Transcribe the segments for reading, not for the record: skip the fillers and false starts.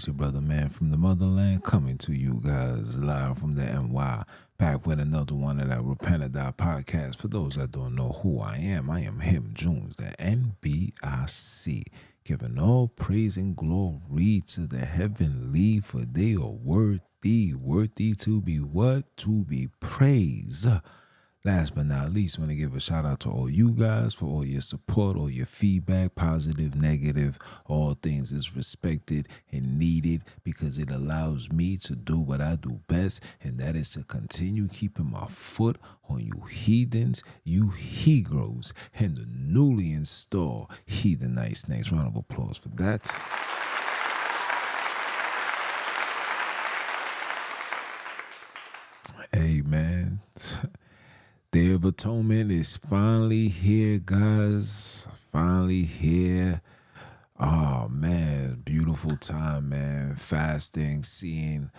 It's your brother, man, from the motherland, coming to you guys live from the NY, back with another one of that Repent or Die podcast. For those that don't know who I am him, Junns The NBIC, giving all praise and glory to the heavenly, for they are worthy to be what? To be praised. Last but not least, I want to give a shout out to all you guys for all your support, all your feedback, positive, negative, all things is respected and needed because it allows me to do what I do best, and that is to continue keeping my foot on you heathens, you Hebrews, and the newly installed Heathenites. Snakes. Round of applause for that. Hey, man. Day of Atonement is finally here, guys. Finally here. Oh, man. Beautiful time, man. Fasting, seeing,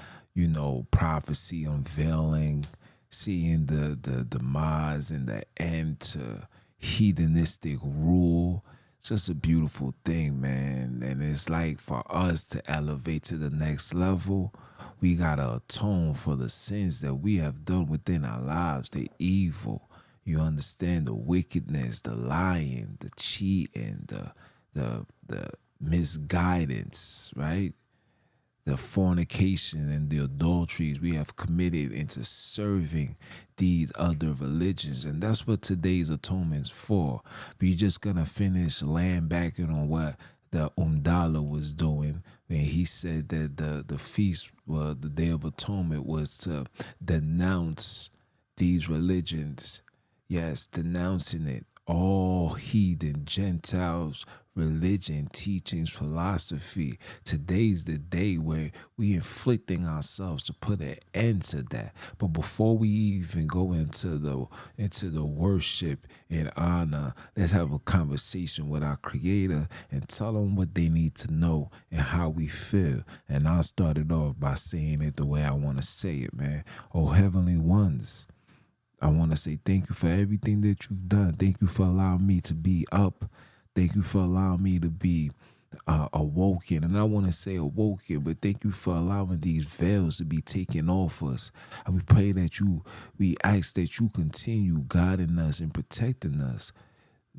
prophecy unveiling, seeing the demise and the end to heathenistic rule. It's just a beautiful thing, man. And it's like for us to elevate to the next level, we got to atone for the sins that we have done within our lives, the evil. You understand, the wickedness, the lying, the cheating, the misguidance, right? The fornication and the adulteries we have committed into serving these other religions. And that's what today's atonement's for. We're just going to finish laying back on what the Umdala was doing when he said that the feast, the Day of Atonement, was to denounce these religions. Yes, denouncing it. All heathen, Gentiles, religion, teachings, philosophy. Today's the day where we inflicting ourselves to put an end to that. But before we even go into the worship and honor, let's have a conversation with our Creator and tell them what they need to know and how we feel. And I'll start it off by saying it the way I want to say it, man. Oh, heavenly ones, I want to say thank you for everything that you've done. Thank you for allowing me to be up. Thank you for allowing me to be awoken. And I want to say awoken, but thank you for allowing these veils to be taken off us. And we ask that you continue guiding us and protecting us.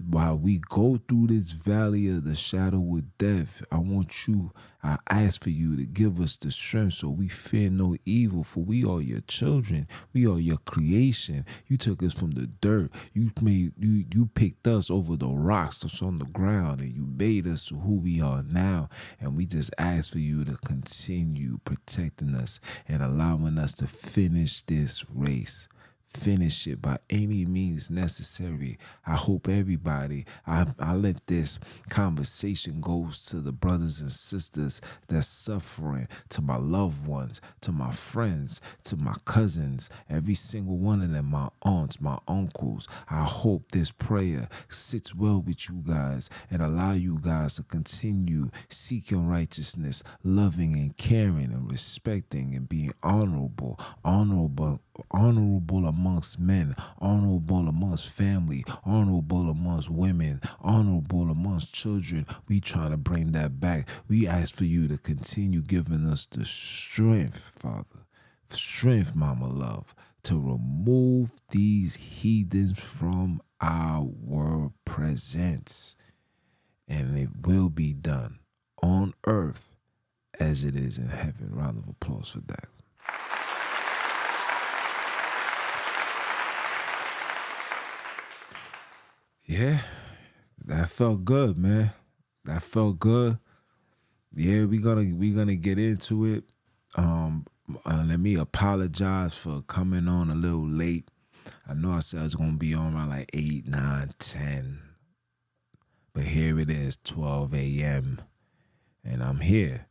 While we go through this valley of the shadow of death, I ask for you to give us the strength so we fear no evil, for we are your children. We are your creation. You took us from the dirt. You picked us over the rocks that's on the ground, and you made us to who we are now. And we just ask for you to continue protecting us and allowing us to finish this race. Finish it by any means necessary. I hope everybody, I let this conversation goes to the brothers and sisters that's suffering, to my loved ones, to my friends, to my cousins, every single one of them, my aunts, my uncles. I hope this prayer sits well with you guys and allow you guys to continue seeking righteousness, loving and caring and respecting and being honorable amongst men, honorable amongst family, honorable amongst women, honorable amongst children. We try to bring that back. We ask for you to continue giving us the strength, Father, strength, Mama Love, to remove these heathens from our presence. And it will be done on earth as it is in heaven. Round of applause for that. Yeah, that felt good, man. That felt good. Yeah, we're gonna get into it. Let me apologize for coming on a little late. I know I said I was gonna be on around like 8, 9, 10. But here it is, 12 a.m. and I'm here.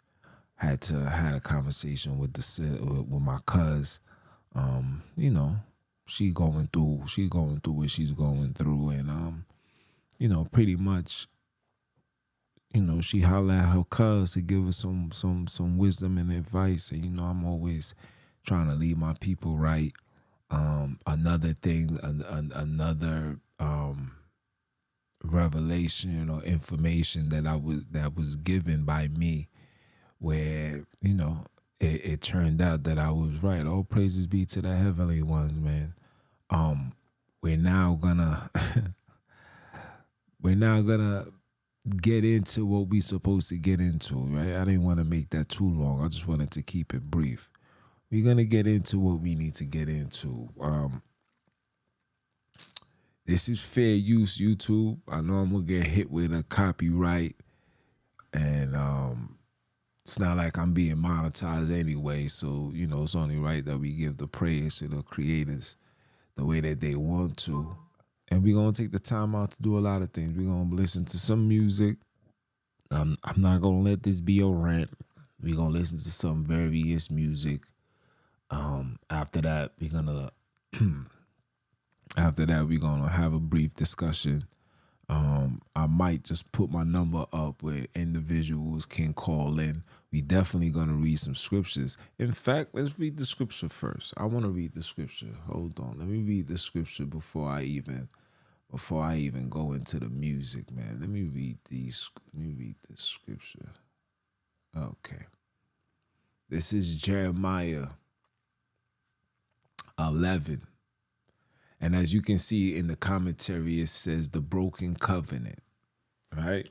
Had a conversation with my cuz. She going through what she's going through, and pretty much, she holler at her cuz to give her some wisdom and advice, and I'm always trying to lead my people right. Another thing, another revelation or information that was given by me where, it turned out that I was right. All praises be to the heavenly ones, man. We're now gonna we're now gonna get into what we supposed to get into, right? I didn't want to make that too long. I just wanted to keep it brief. We're gonna get into what we need to get into. This is fair use, YouTube. I know I'm gonna get hit with a copyright, and it's not like I'm being monetized anyway. So it's only right that we give the praise to the creators the way that they want to. And we're gonna take the time out to do a lot of things. We're gonna listen to some music. I'm not gonna let this be a rant. We're gonna listen to some various music. After that, we're gonna have a brief discussion. I might just put my number up where individuals can call in. We definitely gonna read some scriptures. In fact, let's read the scripture first. I want to read the scripture. Hold on, let me read the scripture before I even go into the music, man. Let me read this scripture. Okay, this is Jeremiah 11. And as you can see in the commentary, it says the broken covenant, right?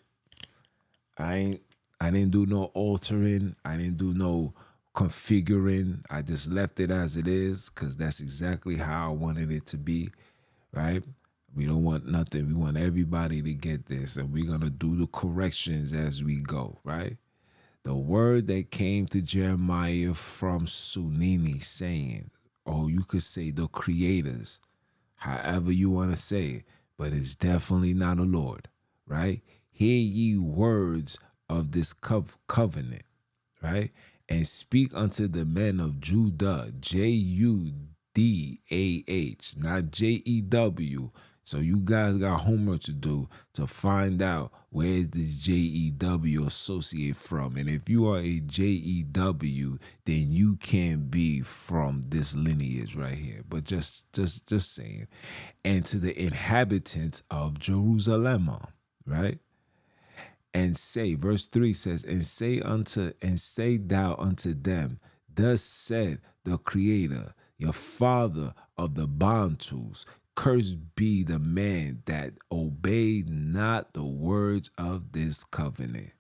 I didn't do no altering. I didn't do no configuring. I just left it as it is because that's exactly how I wanted it to be, right? We don't want nothing. We want everybody to get this, and we're going to do the corrections as we go, right? The word that came to Jeremiah from Sonini saying, or you could say the creators, however you want to say it, but it's definitely not a Lord, right? Hear ye words of this covenant, right? And speak unto the men of Judah, Judah, not Jew. So you guys got homework to do to find out where is this Jew associate from. And if you are a Jew, then you can't be from this lineage right here. But just saying. And to the inhabitants of Jerusalem, right? And say, verse 3 says, and say thou unto them, thus said the Creator, your father of the Bantus, cursed be the man that obeyed not the words of this covenant.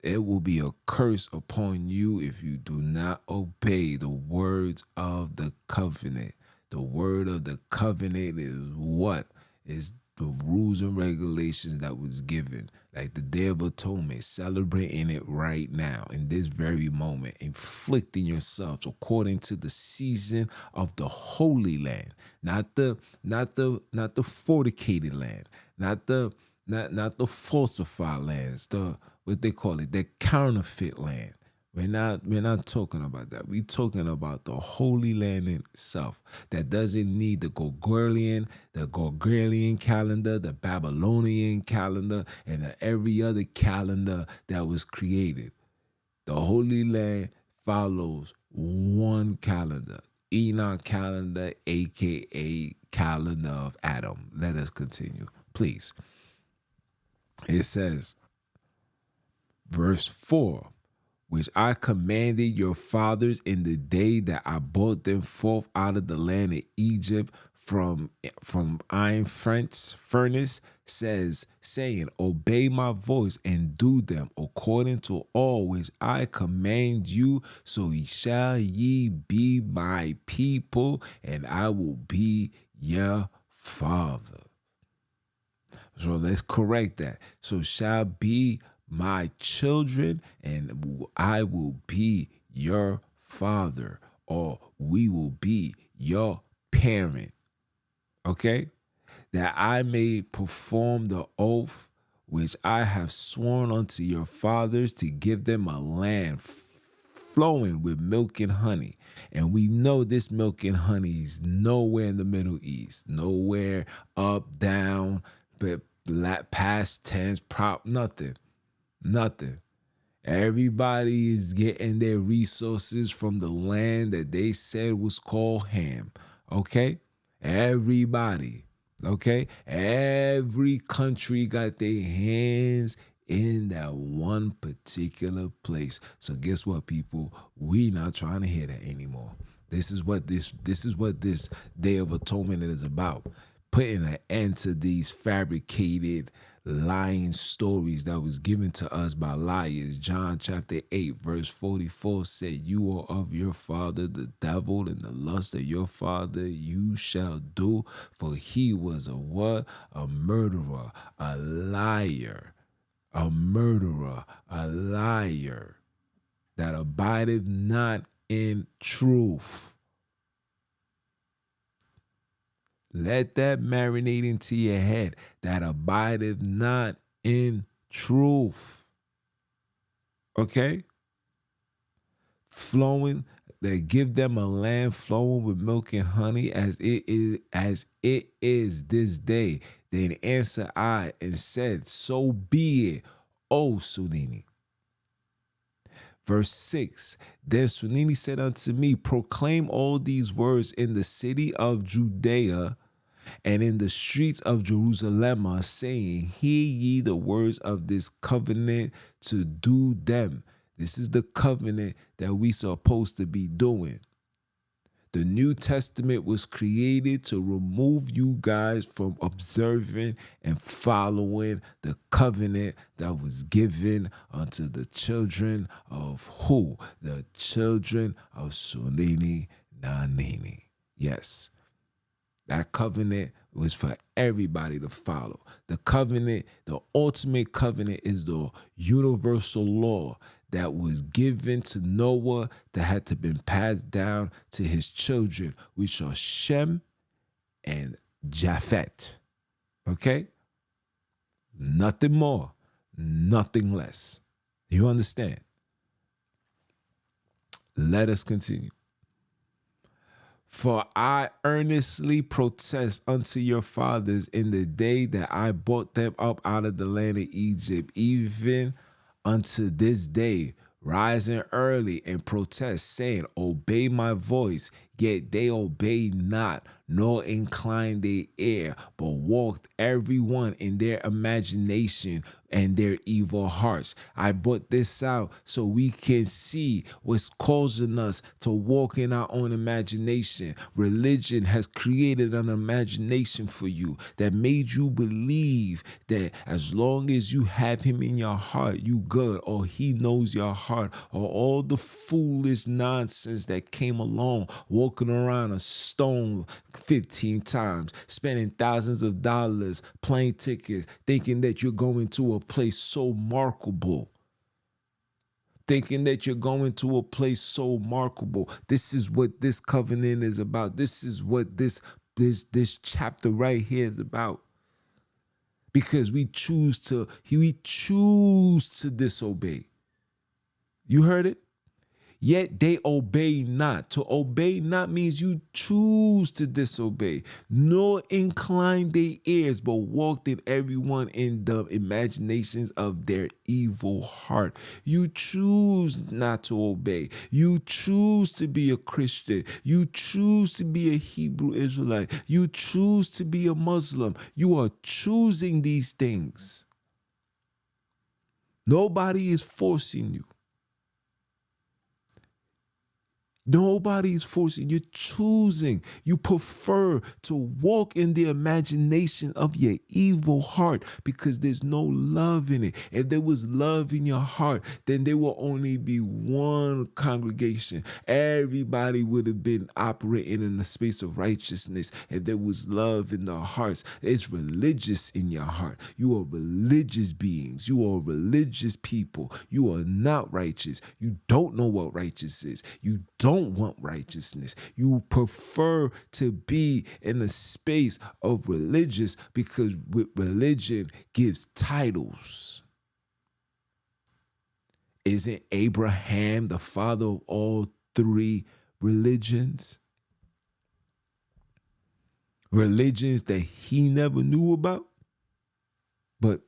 It will be a curse upon you if you do not obey the words of the covenant. The word of the covenant is what? Is the rules and regulations that was given, like the Day of Atonement, celebrating it right now in this very moment, inflicting yourselves according to the season of the Holy Land, not the fortificated land, not the falsified lands, the what they call it, the counterfeit land. We're not talking about that. We're talking about the Holy Land itself that doesn't need the Gregorian calendar, the Babylonian calendar, and every other calendar that was created. The Holy Land follows one calendar, Enoch calendar, aka calendar of Adam. Let us continue, please. It says, verse 4, which I commanded your fathers in the day that I brought them forth out of the land of Egypt from iron furnace, saying, obey my voice and do them according to all which I command you, so shall ye be my people, and I will be your father. So let's correct that. So shall be my children, and I will be your father, or we will be your parent. Okay? That I may perform the oath which I have sworn unto your fathers, to give them a land flowing with milk and honey. And we know this milk and honey is nowhere in the Middle East, nowhere up, down, but past tense, nothing. Everybody is getting their resources from the land that they said was called Ham. Okay? Everybody. Okay? Every country got their hands in that one particular place. So guess what, people? We not trying to hear that anymore. This is what this Day of Atonement is about. Putting an end to these fabricated lying stories that was given to us by liars. John chapter 8 verse 44 said, you are of your father the devil, and the lust of your father you shall do, for he was a what? A murderer, a liar, a murderer, a liar, that abideth not in truth. Let that marinate into your head, that abideth not in truth. Okay? Flowing, that give them a land flowing with milk and honey, as it is this day. Then answered I and said, so be it, O Sonini. Verse 6, then Sonini said unto me, proclaim all these words in the city of Judea and in the streets of Jerusalem, saying, hear ye the words of this covenant to do them. This is the covenant that we supposed to be doing. The New Testament was created to remove you guys from observing and following the covenant that was given unto the children of who? The children of Sonini NaNini. Yes. That covenant was for everybody to follow. The covenant, the ultimate covenant, is the universal law that was given to Noah, that had to been passed down to his children, which are Shem and Japhet. Okay? Nothing more, nothing less. You understand? Let us continue. For I earnestly protest unto your fathers in the day that I brought them up out of the land of Egypt, even unto this day, rising early and protest, saying, obey my voice. Yet they obey not, nor incline their ear, but walked every one in their imagination and their evil hearts. I brought this out so we can see what's causing us to walk in our own imagination. Religion has created an imagination for you that made you believe that as long as you have him in your heart, you good, or he knows your heart, or all the foolish nonsense that came along, walking around a stone 15 times, spending thousands of dollars, plane tickets, thinking that you're going to a place so markable. Thinking that you're going to a place so markable. This is what this covenant is about. This is what this chapter right here is about. Because we choose to disobey. You heard it? Yet they obey not. To obey not means you choose to disobey, nor incline their ears, but walked in everyone in the imaginations of their evil heart. You choose not to obey. You choose to be a Christian. You choose to be a Hebrew Israelite. You choose to be a Muslim. You are choosing these things. Nobody is forcing you. Nobody is forcing. You're choosing. You prefer to walk in the imagination of your evil heart because there's no love in it. If there was love in your heart, then there will only be one congregation. Everybody would have been operating in the space of righteousness if there was love in their hearts. It's religious in your heart. You are religious beings. You are religious people. You are not righteous. You don't know what righteous is. You don't want righteousness. You prefer to be in a space of religious because with religion gives titles. Isn't Abraham the father of all three religions? Religions that he never knew about? But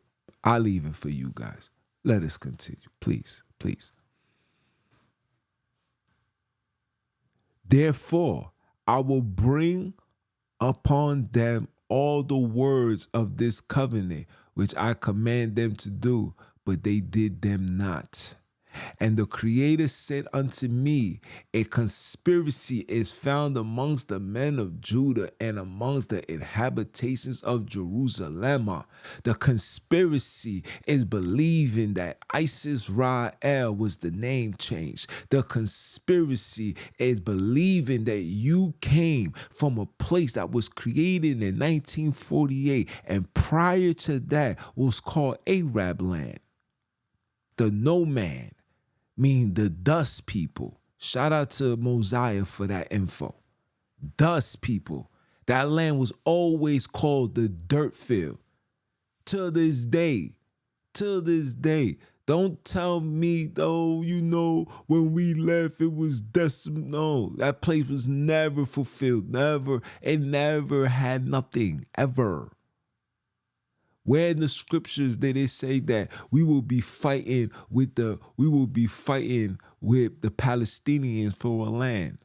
I'll leave it for you guys. Let us continue. Please, please. Therefore, I will bring upon them all the words of this covenant, which I command them to do, but they did them not. And the Creator said unto me, a conspiracy is found amongst the men of Judah and amongst the inhabitations of Jerusalem. The conspiracy is believing that Isis Ra-El was the name change. The conspiracy is believing that you came from a place that was created in 1948 and prior to that was called Arab land. The no man, mean the dust people. Shout out to Mosiah for that info. Dust people. That land was always called the dirt field. To this day. Don't tell me, though, when we left, it was decimal. No, that place was never fulfilled. Never. It never had nothing, ever. Where in the scriptures did it say that we will be fighting with the Palestinians for a land?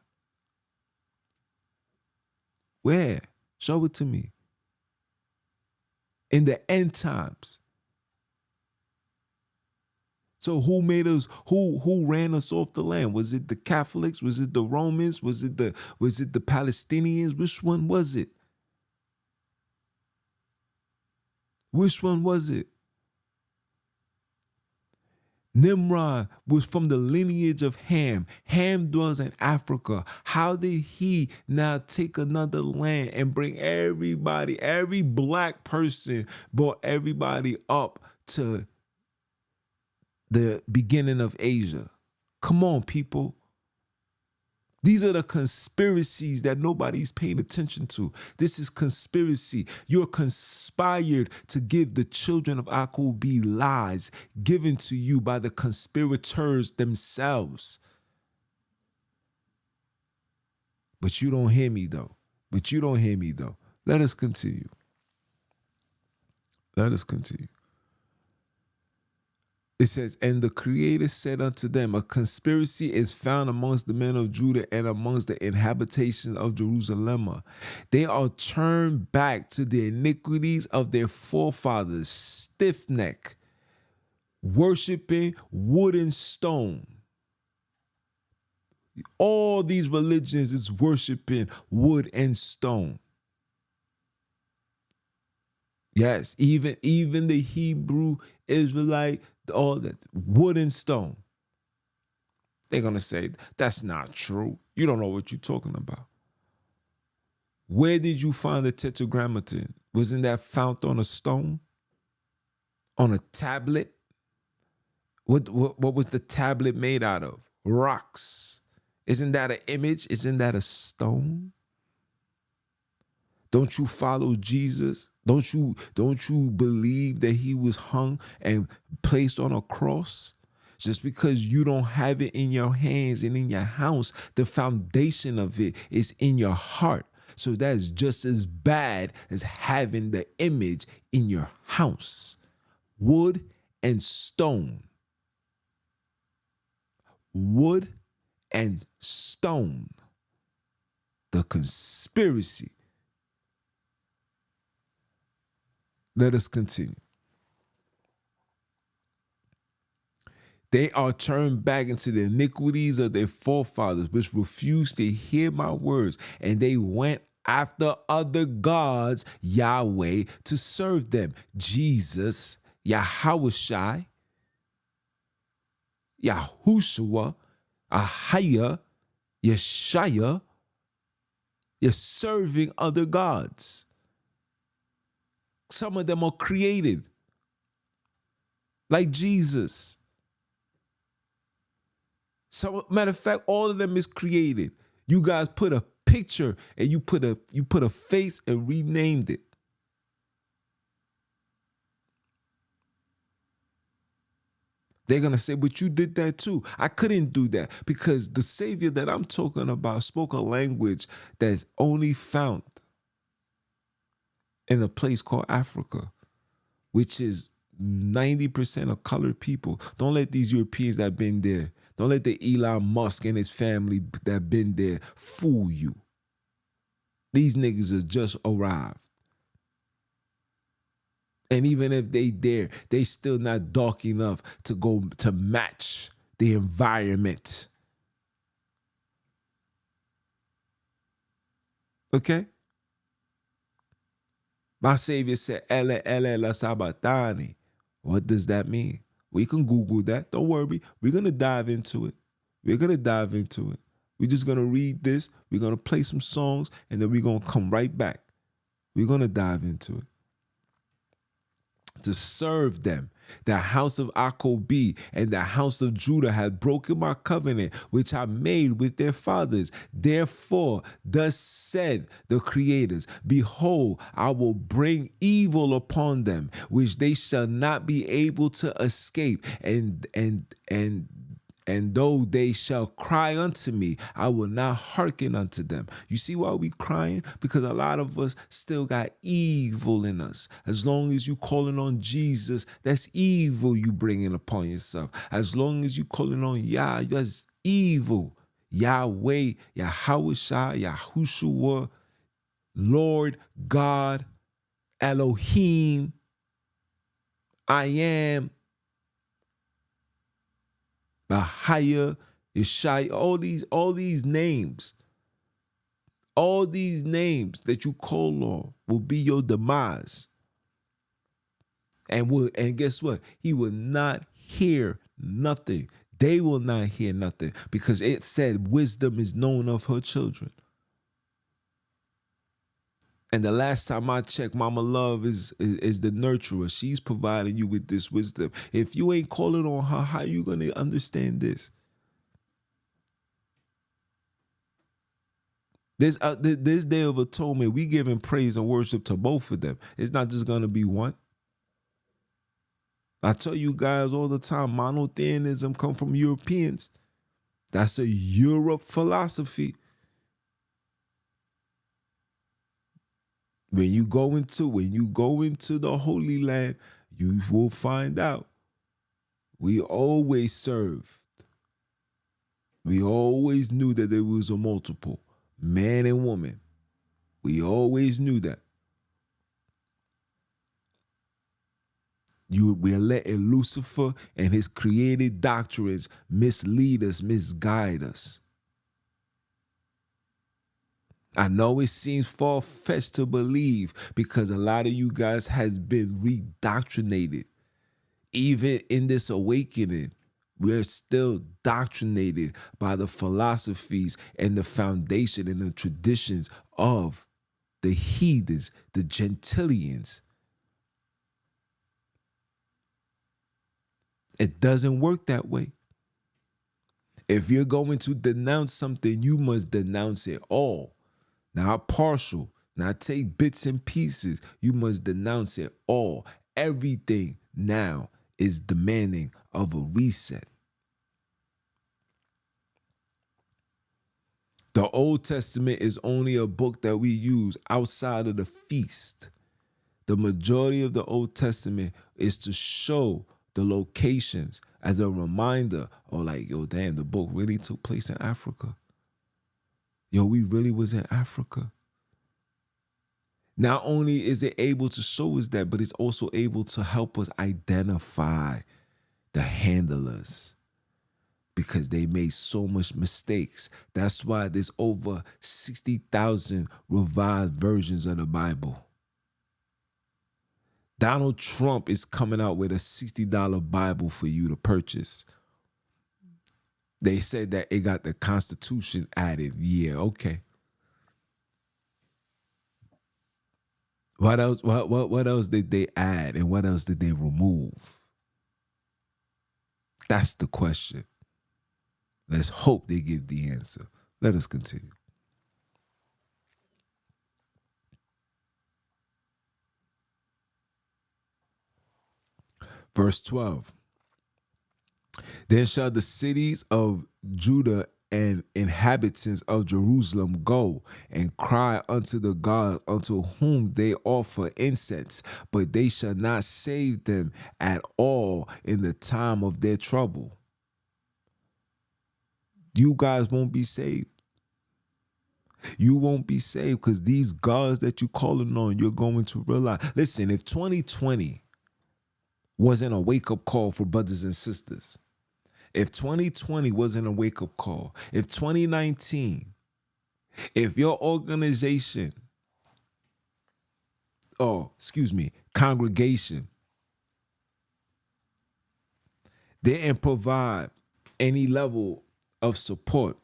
Where? Show it to me. In the end times. So who made us? Who ran us off the land? Was it the Catholics? Was it the Romans? Was it the Palestinians? Which one was it? Which one was it? Nimrod was from the lineage of Ham. Ham dwells in Africa. How did he now take another land and bring everybody, every black person, brought everybody up to the beginning of Asia? Come on, people. These are the conspiracies that nobody's paying attention to. This is conspiracy. You're conspired to give the children of Akub lies given to you by the conspirators themselves. But you don't hear me, though. Let us continue. It says, and the Creator said unto them, a conspiracy is found amongst the men of Judah and amongst the inhabitations of Jerusalem. They are turned back to the iniquities of their forefathers, stiff-necked, worshiping wood and stone. All these religions is worshiping wood and stone. Yes, even the Hebrew Israelite, all that wood and stone. They're going to say, that's not true. You don't know what you're talking about. Where did you find the tetragrammaton? Wasn't that found on a stone? On a tablet? What was the tablet made out of? Rocks. Isn't that an image? Isn't that a stone? Don't you follow Jesus? Don't you believe that he was hung and placed on a cross? Just because you don't have it in your hands and in your house, the foundation of it is in your heart. So that's just as bad as having the image in your house. Wood and stone. Wood and stone. The conspiracy. Let us continue. They are turned back into the iniquities of their forefathers, which refused to hear my words, and they went after other gods, Yahweh, to serve them. Jesus, Yahushai, Yahushua, Ahaya, Yeshaya, you're serving other gods. Some of them are created, like Jesus. Matter of fact, all of them is created. You guys put a picture and you put a face and renamed it. They're going to say, but you did that too. I couldn't do that because the Savior that I'm talking about spoke a language that's only found in a place called Africa, which is 90% of colored people. Don't let these Europeans that have been there, don't let the Elon Musk and his family that have been there fool you. These niggas have just arrived. And even if they dare, they still not dark enough to go to match the environment. Okay? My Savior said, Ele, Ele, la sabatani. What does that mean? We can Google that. Don't worry. We're going to dive into it. We're going to dive into it. We're just going to read this. We're going to play some songs, and then we're going to come right back. We're going to dive into it. To serve them. The house of Akobi and the house of Judah had broken my covenant, which I made with their fathers. Therefore, thus said the creators, behold, I will bring evil upon them, which they shall not be able to escape. And though they shall cry unto me, I will not hearken unto them. You see why we crying? Because a lot of us still got evil in us. As long as you calling on Jesus, that's evil you bringing upon yourself. As long as you calling on Yah, that's evil. Yahweh, Yahweh, Yahushua, Lord, God, Elohim, I am, Bahaya, Ishai, all these names that you call on will be your demise. And guess what? He will not hear nothing. They will not hear nothing, because it said wisdom is known of her children. And the last time I checked, Mama Love is the nurturer. She's providing you with this wisdom. If you ain't calling on her, how you going to understand this? This Day of Atonement, we giving praise and worship to both of them. It's not just going to be one. I tell you guys all the time, monotheism come from Europeans. That's a Europe philosophy. When you go into the Holy Land, you will find out we always served. We always knew that there was a multiple, man and woman. We always knew that. We're letting Lucifer and his created doctrines mislead us, misguide us. I know it seems far-fetched to believe, because a lot of you guys has been redoctrinated. Even in this awakening, we're still doctrinated by the philosophies and the foundation and the traditions of the heathens, the Gentilians. It doesn't work that way. If you're going to denounce something, you must denounce it all. Not partial, not take bits and pieces. You must denounce it all. Everything now is demanding of a reset. The Old Testament is only a book that we use outside of the feast. The majority of the Old Testament is to show the locations as a reminder, or like, yo, damn, the book really took place in Africa. Yo, we really was in Africa. Not only is it able to show us that, but it's also able to help us identify the handlers, because they made so much mistakes. That's why there's over 60,000 revised versions of the Bible. Donald Trump is coming out with a $60 Bible for you to purchase. They said that it got the Constitution added. Yeah, okay. What else? What else did they add, and what else did they remove? That's the question. Let's hope they give the answer. Let us continue. Verse 12. Then shall the cities of Judah and inhabitants of Jerusalem go and cry unto the God unto whom they offer incense, but they shall not save them at all in the time of their trouble. You guys won't be saved. You won't be saved because these gods that you're calling on, you're going to realize. Listen, if 2020 wasn't a wake-up call for brothers and sisters, if 2020 wasn't a wake-up call, if 2019, if your organization, congregation didn't provide any level of support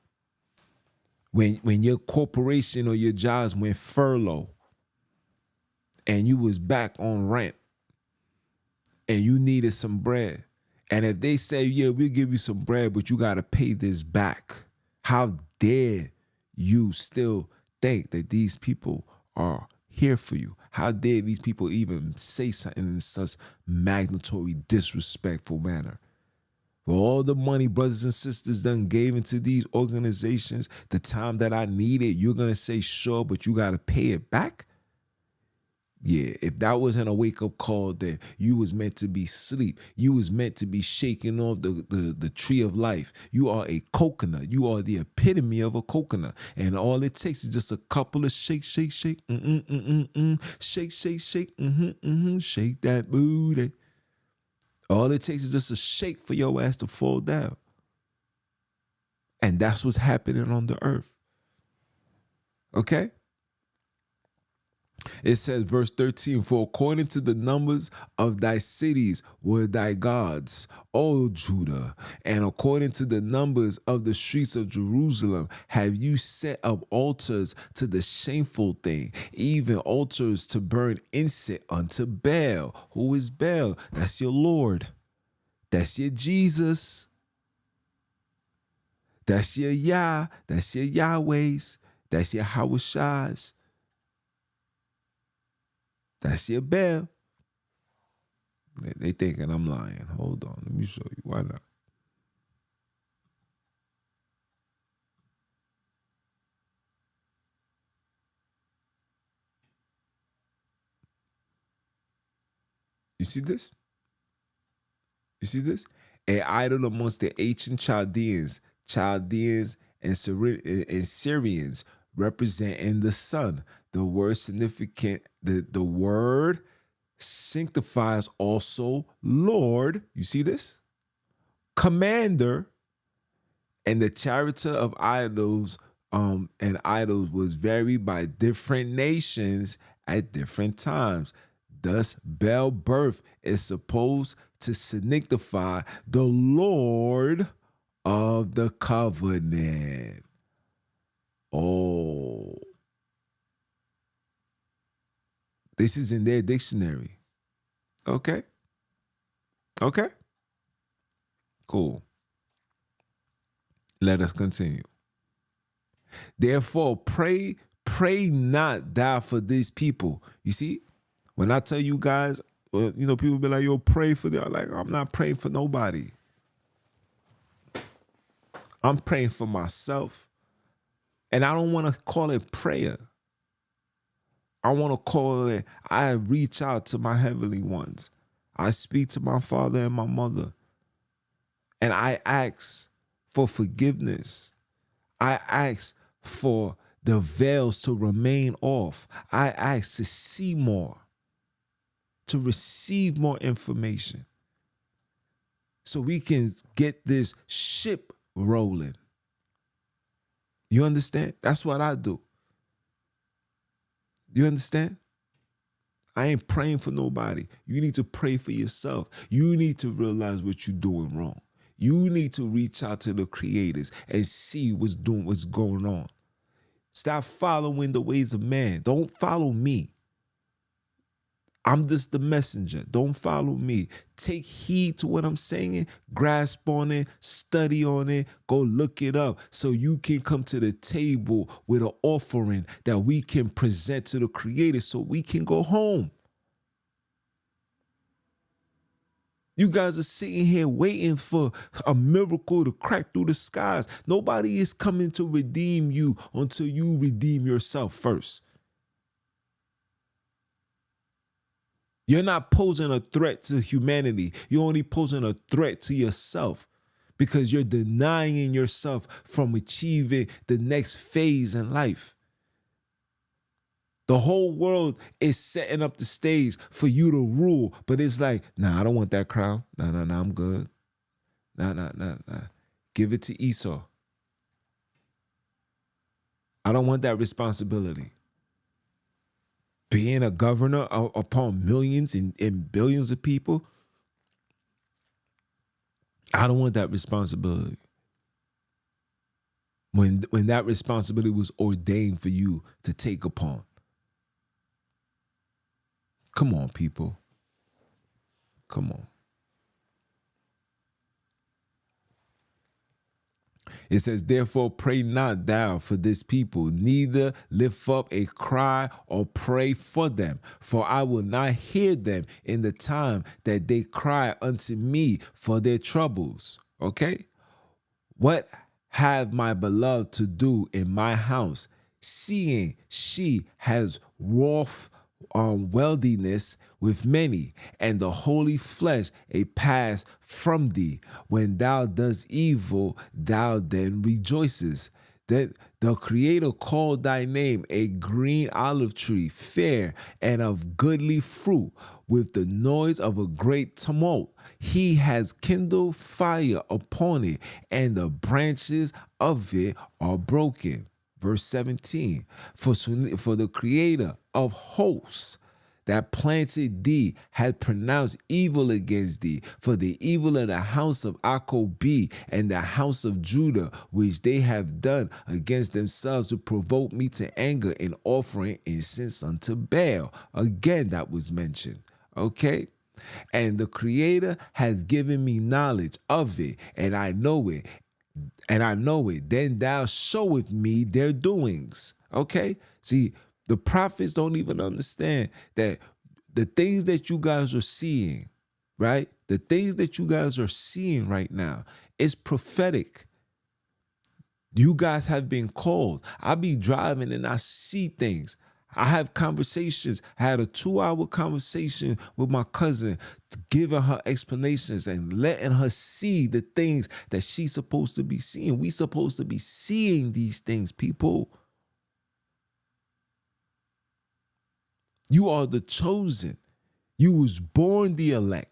when your corporation or your jobs went furlough and you was back on rent and you needed some bread, and if they say, yeah, we'll give you some bread, but you got to pay this back, how dare you still think that these people are here for you? How dare these people even say something in such magnatory, disrespectful manner? For all the money brothers and sisters done gave into these organizations, the time that I needed, you're going to say, sure, but you got to pay it back? Yeah, if that wasn't a wake-up call, then you was meant to be asleep. You was meant to be shaking off the tree of life. You are a coconut. You are the epitome of a coconut. And all it takes is just a couple of shake, shake, shake, shake, shake, shake, shake that booty. All it takes is just a shake for your ass to fall down. And that's what's happening on the earth. Okay? It says, verse 13, for according to the numbers of thy cities were thy gods, O Judah, and according to the numbers of the streets of Jerusalem have you set up altars to the shameful thing, even altars to burn incense unto Baal. Who is Baal? That's your Lord. That's your Jesus. That's your Yah. That's your Yahwehs. That's your Hawashais. That's your Baal. They thinking I'm lying. Hold on. Let me show you. Why not? You see this? You see this? An idol amongst the ancient Chaldeans and Syrians representing the sun. The word significant, the word sanctifies also Lord. You see this? Commander. And the character of idols and idols was varied by different nations at different times. Thus, Baal birth is supposed to signify the Lord of the covenant. Oh. This is in their dictionary. Okay. Okay. Cool. Let us continue. Therefore, pray not thou for these people. You see, when I tell you guys, people be like, yo, pray for them. Like, I'm not praying for nobody. I'm praying for myself. And I don't want to call it prayer. I want to call it, I reach out to my heavenly ones. I speak to my father and my mother. And I ask for forgiveness. I ask for the veils to remain off. I ask to see more, to receive more information, so we can get this ship rolling. You understand? That's what I do. You understand? I ain't praying for nobody. You need to pray for yourself. You need to realize what you're doing wrong. You need to reach out to the creators and see what's going on. Stop following the ways of man. Don't follow me. I'm just the messenger. Don't follow me. Take heed to what I'm saying. Grasp on it. Study on it. Go look it up so you can come to the table with an offering that we can present to the Creator so we can go home. You guys are sitting here waiting for a miracle to crack through the skies. Nobody is coming to redeem you until you redeem yourself first. You're not posing a threat to humanity. You're only posing a threat to yourself because you're denying yourself from achieving the next phase in life. The whole world is setting up the stage for you to rule. But it's like, nah, I don't want that crown. Nah, I'm good. Nah. Give it to Esau. I don't want that responsibility. Being a governor upon millions and billions of people, I don't want that responsibility. When that responsibility was ordained for you to take upon. Come on, people. Come on. It says, therefore, pray not thou for this people, neither lift up a cry or pray for them, for I will not hear them in the time that they cry unto me for their troubles. Okay? What have my beloved to do in my house, seeing she has wrought wealthiness with many, and the holy flesh a pass from thee? When thou dost evil, thou then rejoicest. That the Creator called thy name a green olive tree, fair and of goodly fruit, with the noise of a great tumult. He has kindled fire upon it, and the branches of it are broken. Verse 17, for the Creator of hosts that planted thee had pronounced evil against thee, for the evil of the house of Jacob and the house of Judah, which they have done against themselves to provoke me to anger in offering incense unto Baal. Again, that was mentioned. Okay? And the Creator has given me knowledge of it, and I know it. Then thou showeth me their doings. Okay? See, the prophets don't even understand that the things that you guys are seeing, right? The things that you guys are seeing right now is prophetic. You guys have been called. I be driving and I see things. I have conversations. I had a 2-hour conversation with my cousin, giving her explanations and letting her see the things that she's supposed to be seeing. We supposed to be seeing these things, people. You are the chosen. You was born the elect.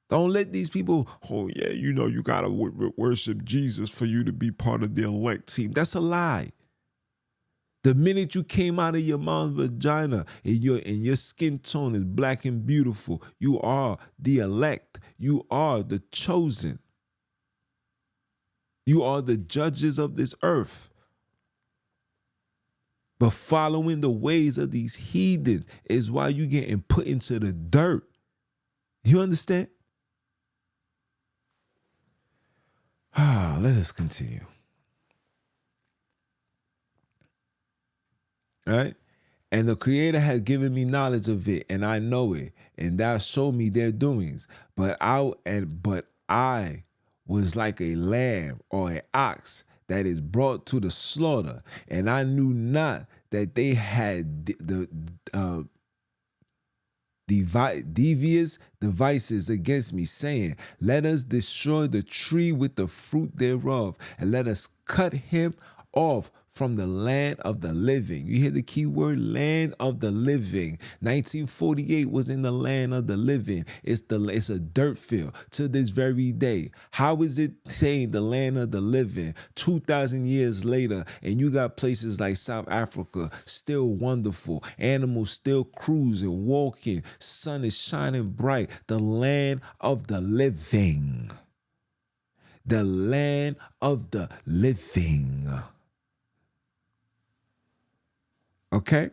Don't let these people, oh yeah, you got to worship Jesus for you to be part of the elect team. That's a lie. The minute you came out of your mom's vagina and your skin tone is black and beautiful, you are the elect. You are the chosen. You are the judges of this earth. But following the ways of these heathens is why you getting put into the dirt. You understand? Let us continue. All right? And the Creator has given me knowledge of it, and I know it, and thou show me their doings. But I was like a lamb or an ox that is brought to the slaughter, and I knew not that they had devious devices against me, saying, let us destroy the tree with the fruit thereof, and let us cut him off from the land of the living. You hear the key word, land of the living. 1948 was in the land of the living. It's a dirt field to this very day. How is it saying the land of the living 2,000 years later, and you got places like South Africa still wonderful, animals still cruising, walking, sun is shining bright, the land of the living. The land of the living. Okay?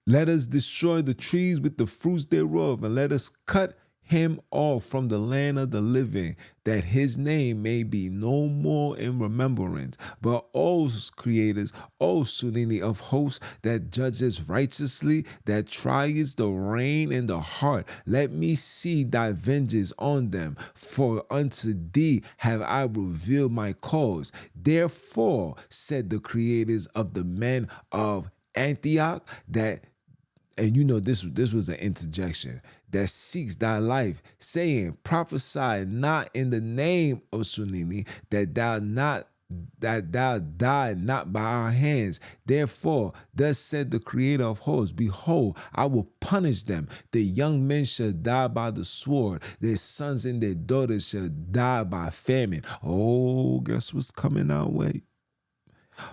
Let us destroy the trees with the fruits thereof, and let us cut him off from the land of the living, that his name may be no more in remembrance. But O creators, O Sonini of hosts, that judges righteously, that triest the rein in the heart, let me see thy vengeance on them, for unto thee have I revealed my cause. Therefore, said the creators of the men of Antioch, that, and this was an interjection, that seeks thy life, saying, prophesy not in the name of Sonini, that thou not that thou die not by our hands. Therefore, thus said the Creator of hosts, behold, I will punish them. The young men shall die by the sword. Their sons and their daughters shall die by famine. Oh, guess what's coming our way?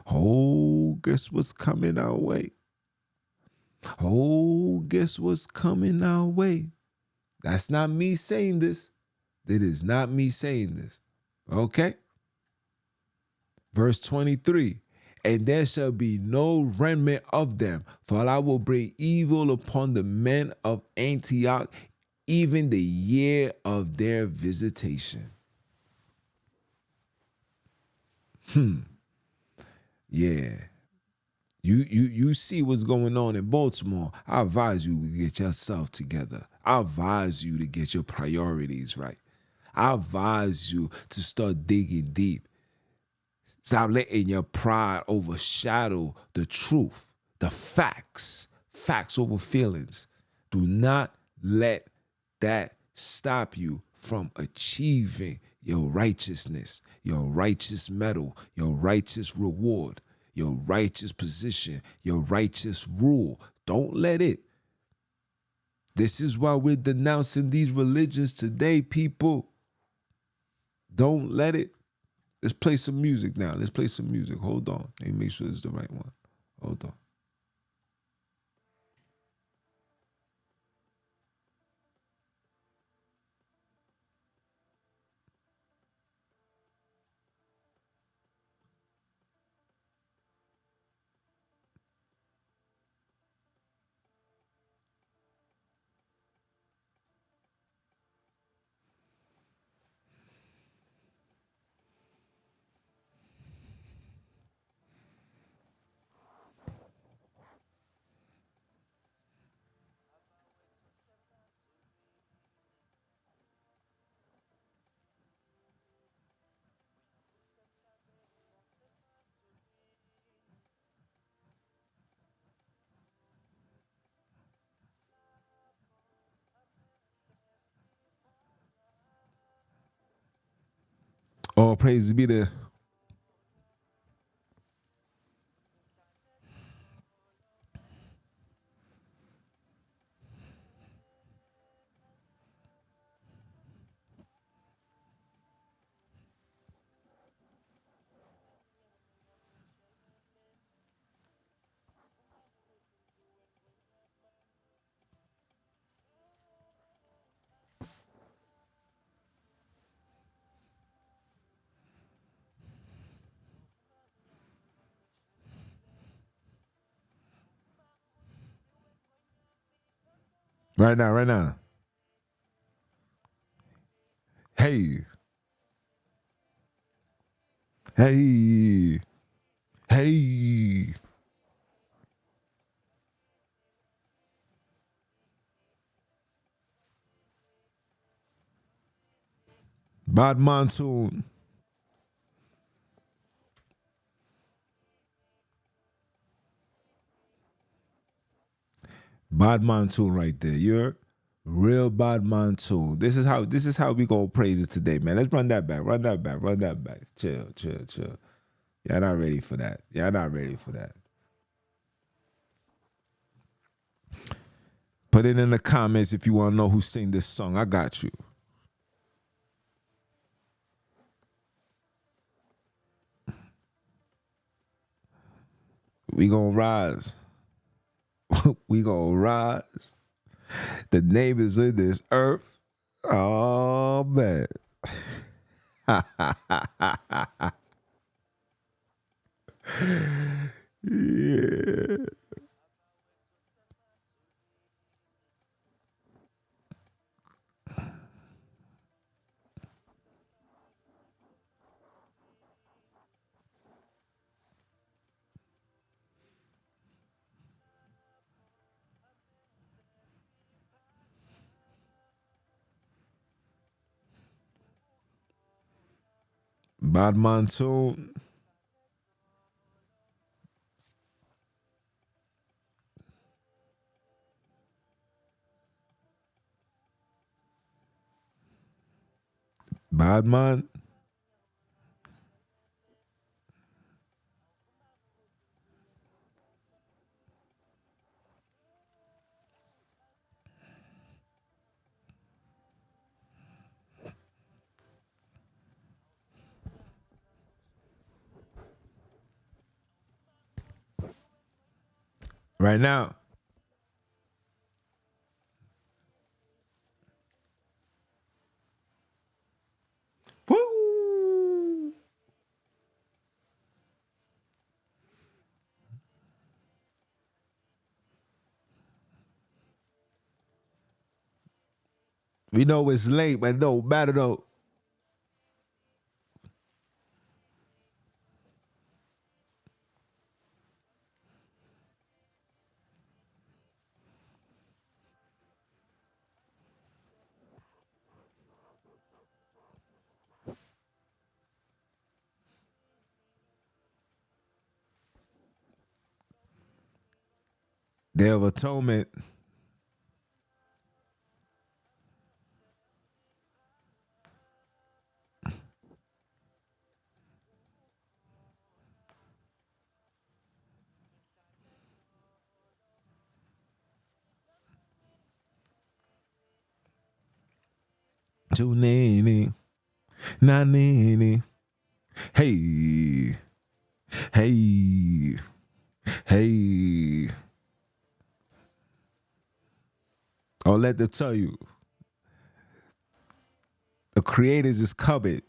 Oh, guess what's coming our way? Oh, guess what's coming our way? That's not me saying this. That is not me saying this. Okay? Verse 23. And there shall be no remnant of them, for I will bring evil upon the men of Antioch, even the year of their visitation. Yeah. You see what's going on in Baltimore. I advise you to get yourself together. I advise you to get your priorities right. I advise you to start digging deep. Stop letting your pride overshadow the truth, the facts over feelings. Do not let that stop you from achieving your righteousness, your righteous medal, your righteous reward, your righteous position, your righteous rule. Don't let it. This is why we're denouncing these religions today, people. Don't let it. Let's play some music now. Let's play some music. Hold on. Let me make sure it's the right one. Hold on. All praise be to right now, right now. Hey, hey, hey. Bad monsoon. Bad monsoon right there. You're real bad monsoon. This is how we gonna praise it today, man. Let's run that back. Run that back. Run that back. Chill, chill, chill. Y'all not ready for that. Y'all not ready for that. Put it in the comments if you want to know who sing this song. I got you. We gonna rise. We gonna rise. The neighbors of this earth. Oh man. Yeah. Bad monsoon. Bad man. Right now. Woo! We know it's late, but no matter though. Day of Atonement. Sonini NaNini. Hey. Hey. Hey. I'll let them tell you. The creators is coming.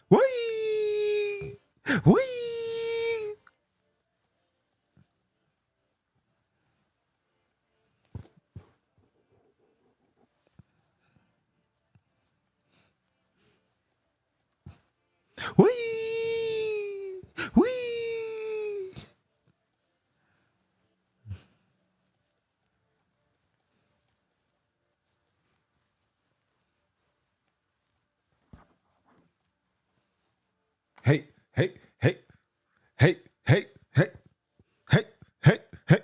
Wee! Wee! Wee! Wee! Hey, hey, hey, hey, hey, hey, hey, hey, hey.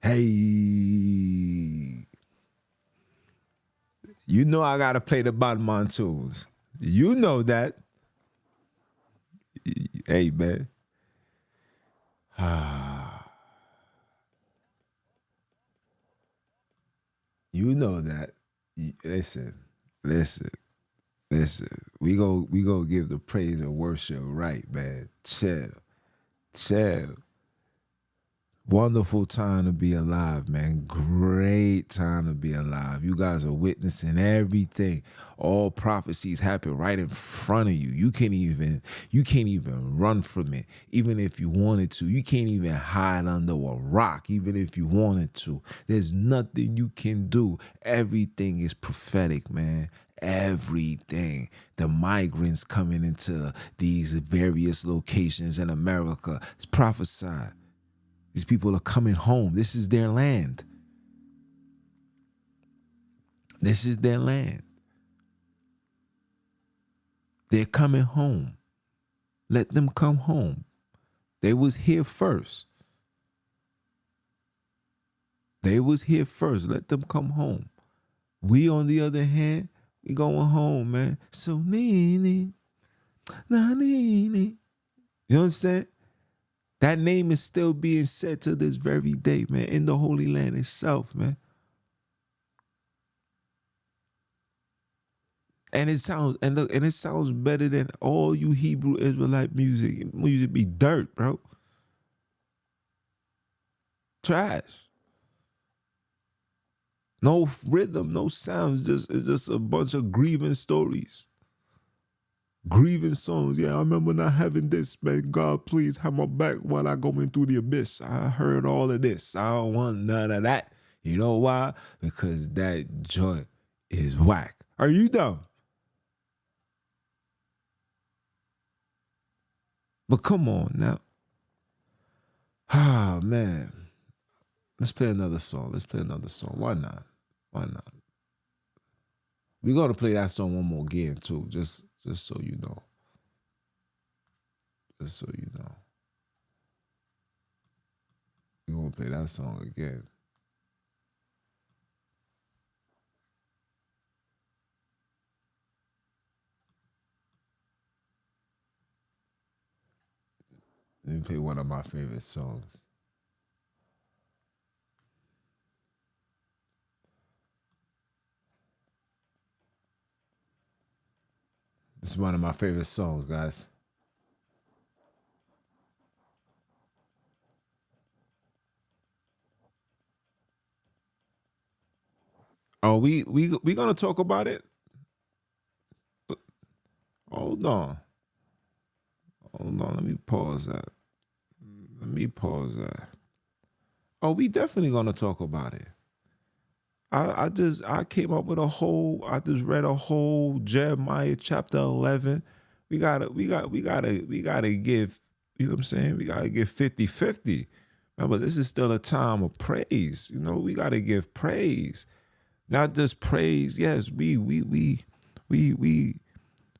Hey. You know I gotta play the bottom tunes. You know that. Hey, man. You know that. Listen, listen, listen. We go give the praise and worship right, man. Chill. Chill. Wonderful time to be alive, man. Great time to be alive. You guys are witnessing everything. All prophecies happen right in front of you. You can't even run from it. Even if you wanted to. You can't even hide under a rock, even if you wanted to. There's nothing you can do. Everything is prophetic, man. Everything. The migrants coming into these various locations in America. It's prophesied. These people are coming home. This is their land. This is their land. They're coming home. Let them come home. They was here first. They was here first. Let them come home. We, on the other hand, we going home, man. Sonini NaNini. You understand? That name is still being said to this very day, man, in the Holy Land itself, man. And it sounds it sounds better than all you Hebrew Israelite music. Music be dirt, bro. Trash. No rhythm, no sounds. It's just a bunch of grieving stories. Grieving songs. Yeah, I remember not having this, man. God, please have my back while I go into the abyss. I heard all of this. I don't want none of that. You know why? Because that joint is whack. Are you dumb? But come on now. Ah, man. Let's play another song. Let's play another song. Why not? Why not? We're gonna play that song one more again too, just so you know. Just so you know. We're gonna play that song again. Let me play one of my favorite songs. This is one of my favorite songs, guys. Oh, we gonna talk about it? Hold on. Hold on. Let me pause that. Let me pause that. Oh, we definitely gonna talk about it. I came up with I just read a whole Jeremiah chapter 11. We gotta give, you know what I'm saying? We gotta give 50-50. Remember, this is still a time of praise. You know, we gotta give praise. Not just praise. Yes, we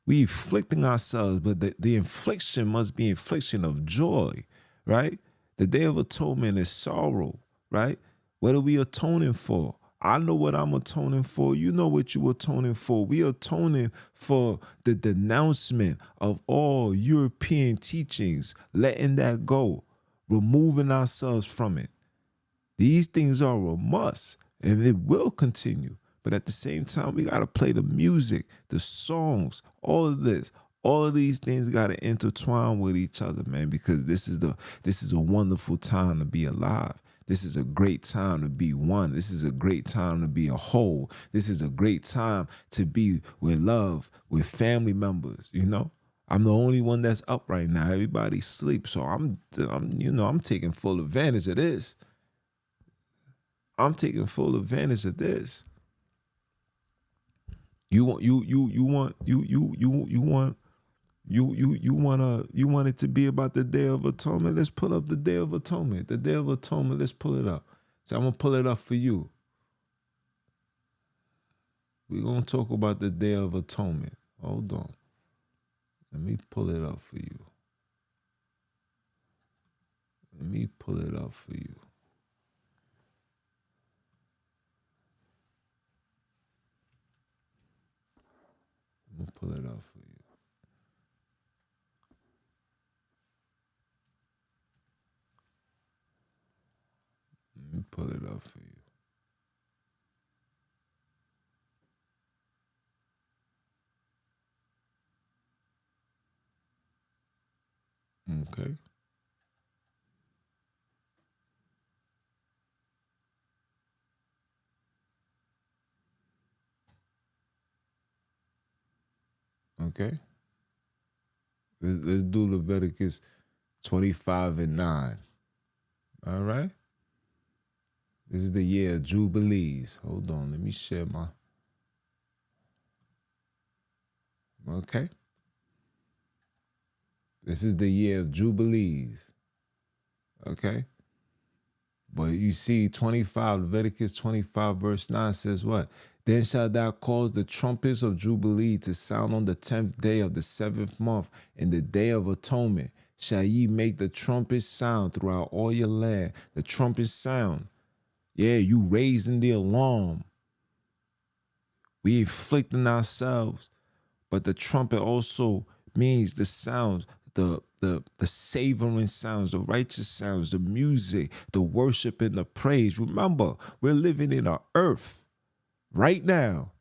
afflicting ourselves, but the infliction must be infliction of joy, right? The Day of Atonement is sorrow, right? What are we atoning for? I know what I'm atoning for. You know what you atoning for. We atoning for the denouncement of all European teachings, letting that go, removing ourselves from it. These things are a must, and it will continue. But at the same time, we got to play the music, the songs, all of this. All of these things got to intertwine with each other, man, because this is a wonderful time to be alive. This is a great time to be one. This is a great time to be a whole. This is a great time to be with love, with family members, you know? I'm the only one that's up right now. Everybody sleeps. So I'm taking full advantage of this. I'm taking full advantage of this. You want it to be about the Day of Atonement. Let's pull up the Day of Atonement. The Day of Atonement. Let's pull it up. So I'm gonna pull it up for you. We're gonna talk about the Day of Atonement. Hold on. Let me pull it up for you. Let me pull it up for you. I'm gonna pull it up for you. Let me pull it up for you. Okay. Okay. Let's do Leviticus 25:9. All right. This is the year of Jubilees. Hold on. Let me share my. Okay. This is the year of Jubilees. Okay. But you see, 25, Leviticus 25, verse 9 says what? Then shalt thou cause the trumpets of Jubilee to sound on the 10th day of the 7th month, in the day of atonement. Shall ye make the trumpets sound throughout all your land? The trumpets sound. Yeah, you raising the alarm. We inflicting ourselves. But the trumpet also means the sound, the savoring sounds, the righteous sounds, the music, the worship and the praise. Remember, we're living in an earth right now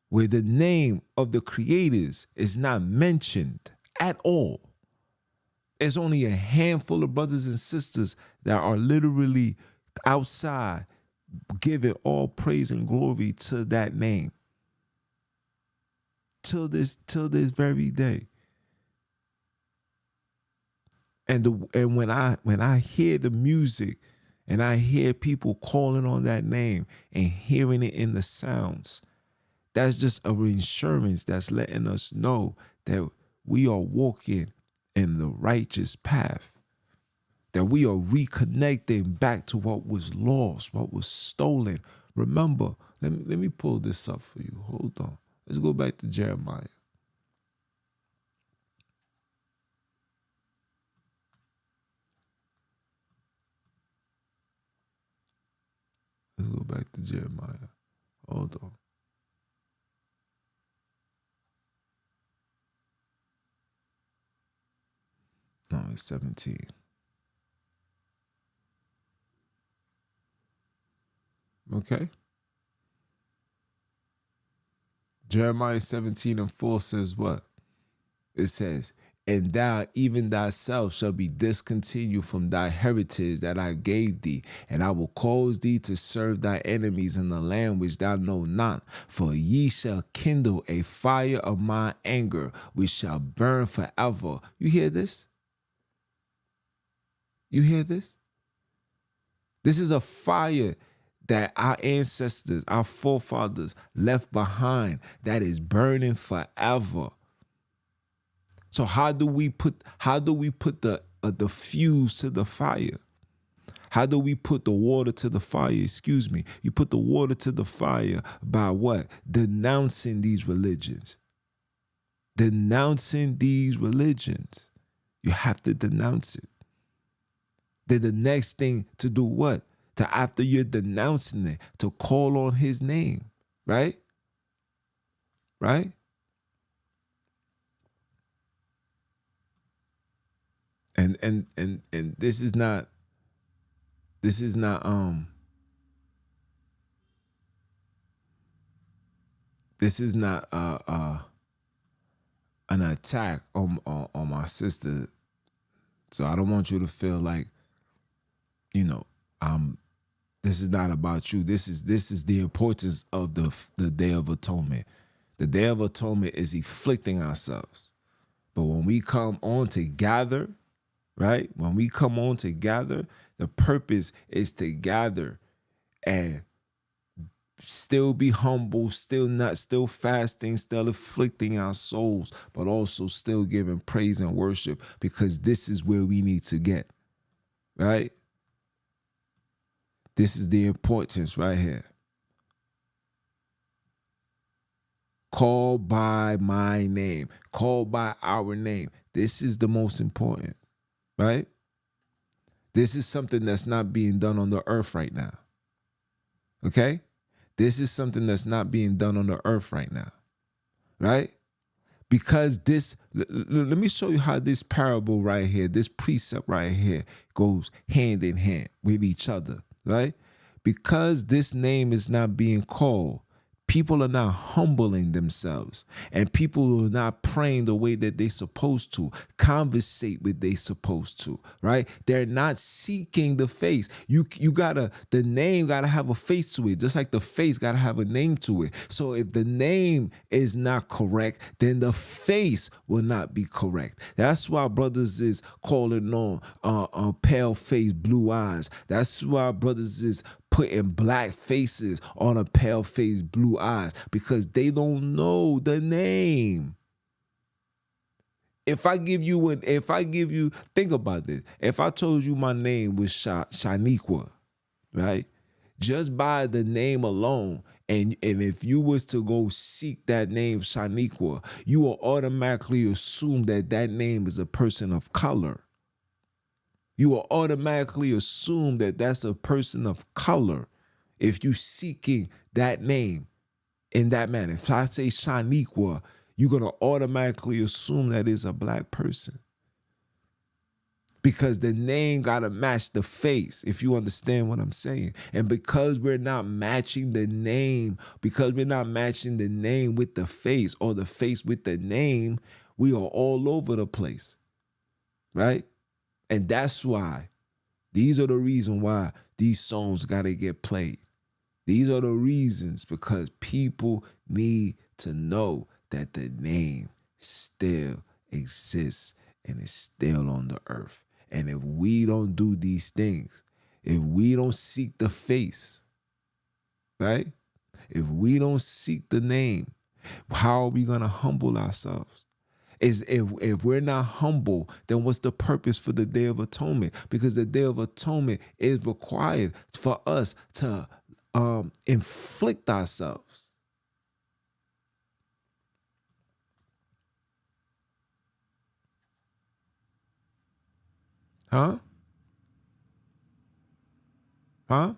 where the name of the creators is not mentioned at all. There's only a handful of brothers and sisters that are literally outside giving all praise and glory to that name. Till this very day. And when I hear the music And I hear people calling on that name and hearing it in the sounds. That's just a reassurance that's letting us know that we are walking in the righteous path, that we are reconnecting back to what was lost, what was stolen. Remember, let me pull this up for you. Hold on. Let's go back to Jeremiah. Let's go back to Jeremiah. Hold on. No, it's 17. Okay. Jeremiah 17:4 says what? It says, and thou, even thyself, shall be discontinued from thy heritage that I gave thee, and I will cause thee to serve thy enemies in the land which thou know not. For ye shall kindle a fire of my anger, which shall burn forever. You hear this? You hear this? This is a fire that our ancestors, our forefathers left behind that is burning forever. So how do we put the fuse to the fire? How do we put the water to the fire? Excuse me. You put the water to the fire by what? Denouncing these religions. Denouncing these religions. You have to denounce it. Then the next thing to do what? To, after you're denouncing it, to call on his name, right? Right? And this is not an attack on my sister. So I don't want you to feel like, this is not about you. This is the importance of the Day of Atonement. The Day of Atonement is afflicting ourselves. But when we come on to gather, right? When we come on to gather, the purpose is to gather and still be humble, still fasting, still afflicting our souls, but also still giving praise and worship, because this is where we need to get, right? This is the importance right here. Call by my name, call by our name. This is the most important, right? This is something that's not being done on the earth right now. Okay? This is something that's not being done on the earth right now, right? Because let me show you how this parable right here, this precept right here goes hand in hand with each other, right? Because this name is not being called, people are not humbling themselves, and people are not praying the way that they're supposed to, conversate with they supposed to, right? They're not seeking the face. The name gotta have a face to it, just like the face gotta have a name to it. So if the name is not correct, then the face will not be correct. That's why brothers is calling on pale face, blue eyes. That's why brothers is putting black faces on a pale face, blue eyes, because they don't know the name. Think about this. If I told you my name was Shaniqua, right? Just by the name alone, and if you was to go seek that name Shaniqua, you will automatically assume that name is a person of color. You will automatically assume that that's a person of color if you seeking that name in that manner. If I say Shaniqua, you're going to automatically assume that is a black person, because the name got to match the face, if you understand what I'm saying. And because we're not matching the name, with the face, or the face with the name, we are all over the place, right? And that's why, these are the reason why these songs got to get played. These are the reasons, because people need to know that the name still exists and is still on the earth. And if we don't do these things, if we don't seek the face, right? If we don't seek the name, how are we going to humble ourselves? Is if we're not humble, then what's the purpose for the Day of Atonement? Because the Day of Atonement is required for us to inflict ourselves. Huh? Huh?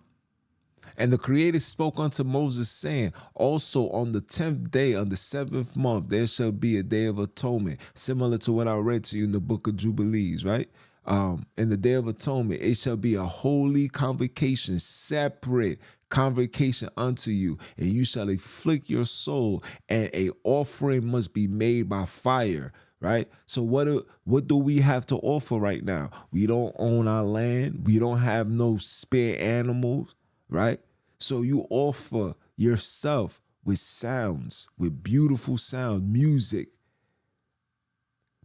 And the Creator spoke unto Moses, saying, also on the 10th day, on the 7th month, there shall be a Day of Atonement, similar to what I read to you in the book of Jubilees, right? In the Day of Atonement, it shall be a holy convocation, separate convocation unto you, and you shall afflict your soul, and a offering must be made by fire. Right? So what do we have to offer right now? We don't own our land. We don't have no spare animals, right? So you offer yourself with sounds, with beautiful sound, music.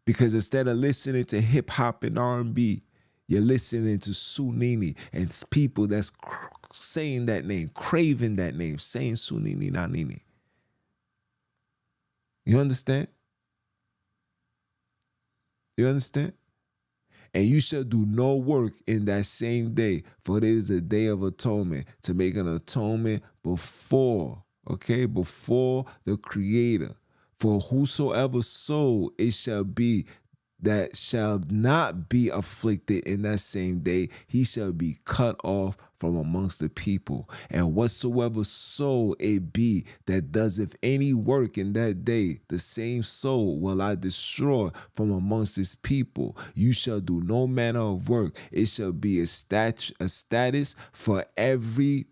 Because instead of listening to hip hop and R&B, you're listening to Sonini and people that's saying that name, craving that name, saying Sonini NaNini. You understand? You understand? And you shall do no work in that same day, for it is a day of atonement, to make an atonement before the Creator. For whosoever soul it shall be that shall not be afflicted in that same day, he shall be cut off from amongst the people. And whatsoever soul it be that doesn't any work in that day, the same soul will I destroy from amongst his people. You shall do no manner of work. It shall be a status for every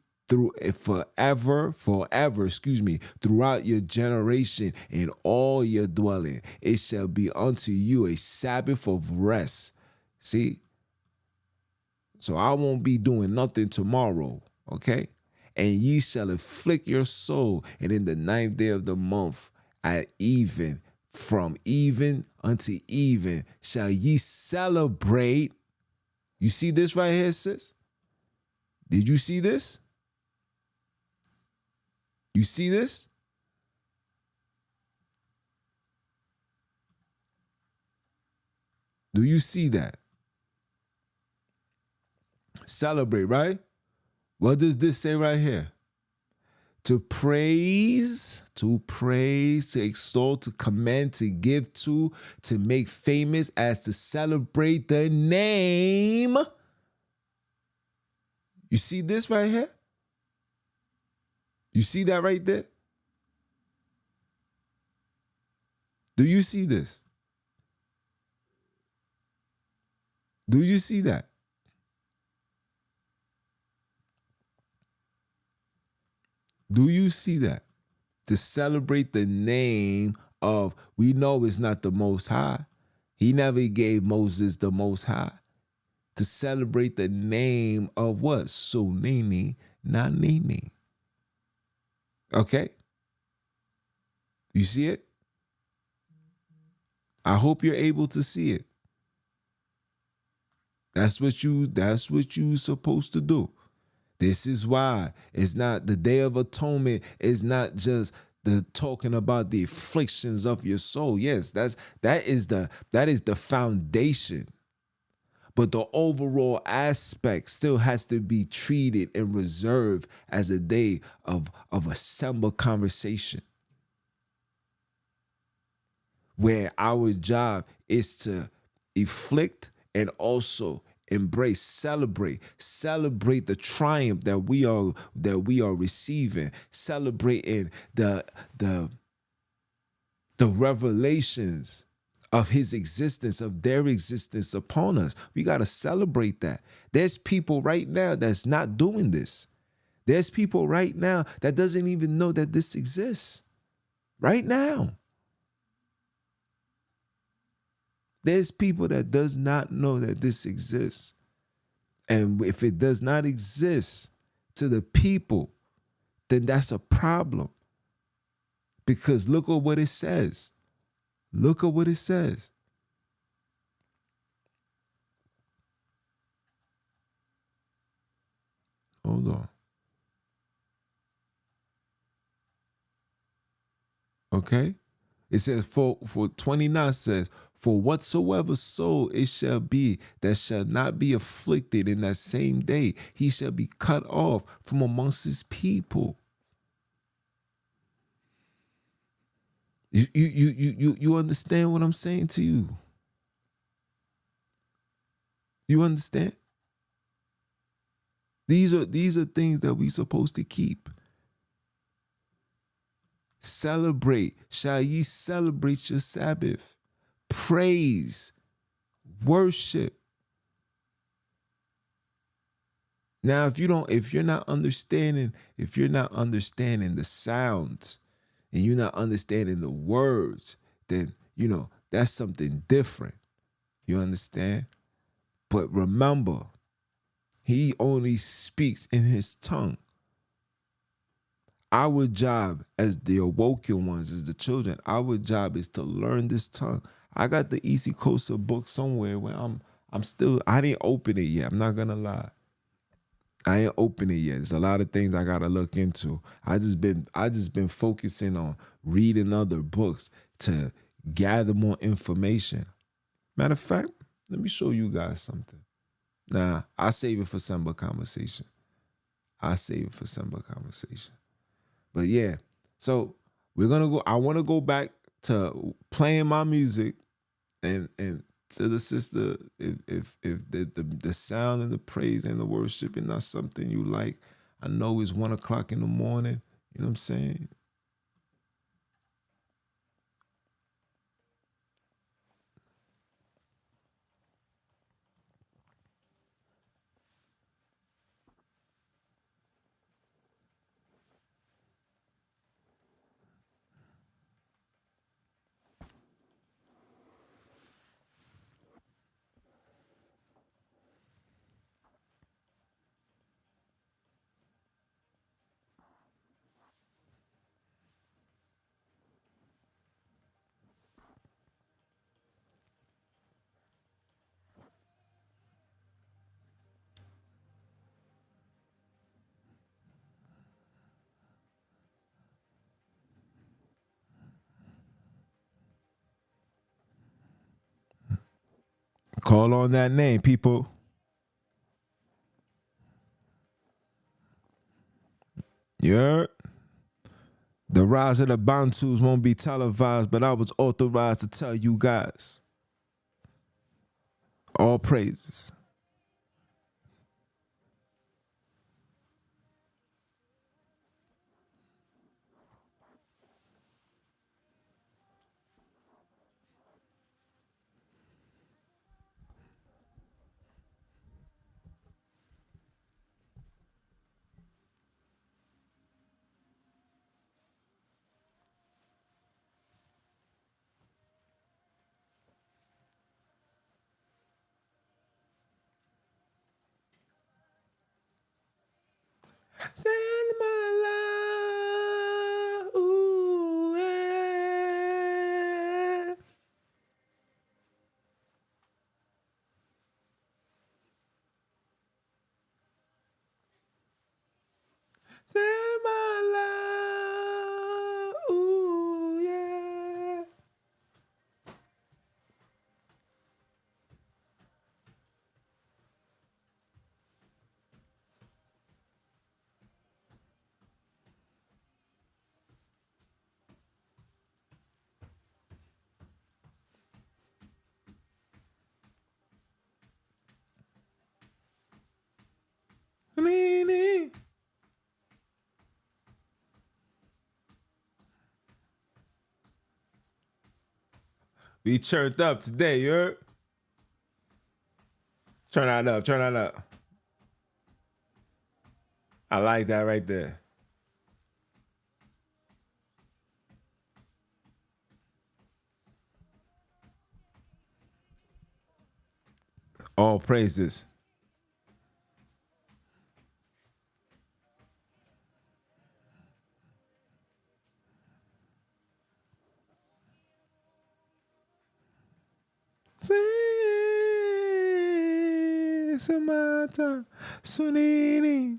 forever, throughout your generation in all your dwelling. It shall be unto you a Sabbath of rest. See? So I won't be doing nothing tomorrow, okay? And ye shall afflict your soul, and in the 9th day of the month, at even, from even unto even, shall ye celebrate. You see this right here, sis? Did you see this? You see this? Do you see that? Celebrate, right? What does this say right here? To praise, to extol, to commend, to give to make famous, as to celebrate the name. You see this right here? You see that right there? Do you see this? Do you see that? Do you see that? To celebrate the name of, we know it's not the Most High. He never gave Moses the Most High. To celebrate the name of what? Sonini NaNini. Okay? You see it? I hope you're able to see it. That's what you're supposed to do. This is why it's not the Day of Atonement is not just the talking about the afflictions of your soul. Yes, that is the foundation. But the overall aspect still has to be treated and reserved as a day of a somber conversation, where our job is to afflict and also embrace, celebrate the triumph that we are receiving, celebrating the revelations of his existence, of their existence upon us. We got to celebrate that. There's people right now that's not doing this. There's people right now that doesn't even know that this exists. Right now. There's people that does not know that this exists. And if it does not exist to the people, then that's a problem. Because look at what it says. Look at what it says. Hold on. Okay. It says for 29 says, for whatsoever soul it shall be that shall not be afflicted in that same day, he shall be cut off from amongst his people. You understand what I'm saying to you? You understand? These are things that we supposed to keep. Celebrate. Shall ye celebrate your Sabbath? Praise, worship. Now, if you're not understanding the sounds and you're not understanding the words, then that's something different. You understand? But remember, he only speaks in his tongue. Our job as the awoken ones, as the children, our job is to learn this tongue. I got the Easy Coaster book somewhere where I didn't open it yet. I'm not gonna lie. I ain't open it yet. There's a lot of things I gotta look into. I just been focusing on reading other books to gather more information. Matter of fact, let me show you guys something. Nah, I'll save it for December conversation. But yeah, so we're gonna go. I want to go back to playing my music, and to the sister, if the sound and the praise and the worship is not something you like, I know it's 1 o'clock in the morning. You know what I'm saying? Call on that name, people. Yeah. The rise of the Bantus won't be televised, but I was authorized to tell you guys. All praises. Send my love, ooh, yeah. Send my love, ooh, yeah. NaNini. We turned up today, you heard? Turn that up, turn that up. I like that right there. All praises. It's my time. Sonini.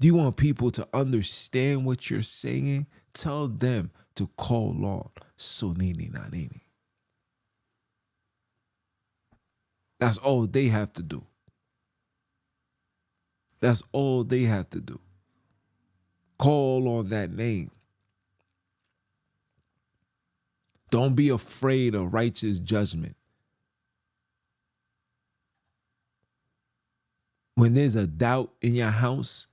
Do you want people to understand what you're saying? Tell them to call on Sonini NaNini. That's all they have to do. That's all they have to do. Call on that name. Don't be afraid of righteous judgment. When there's a doubt in your house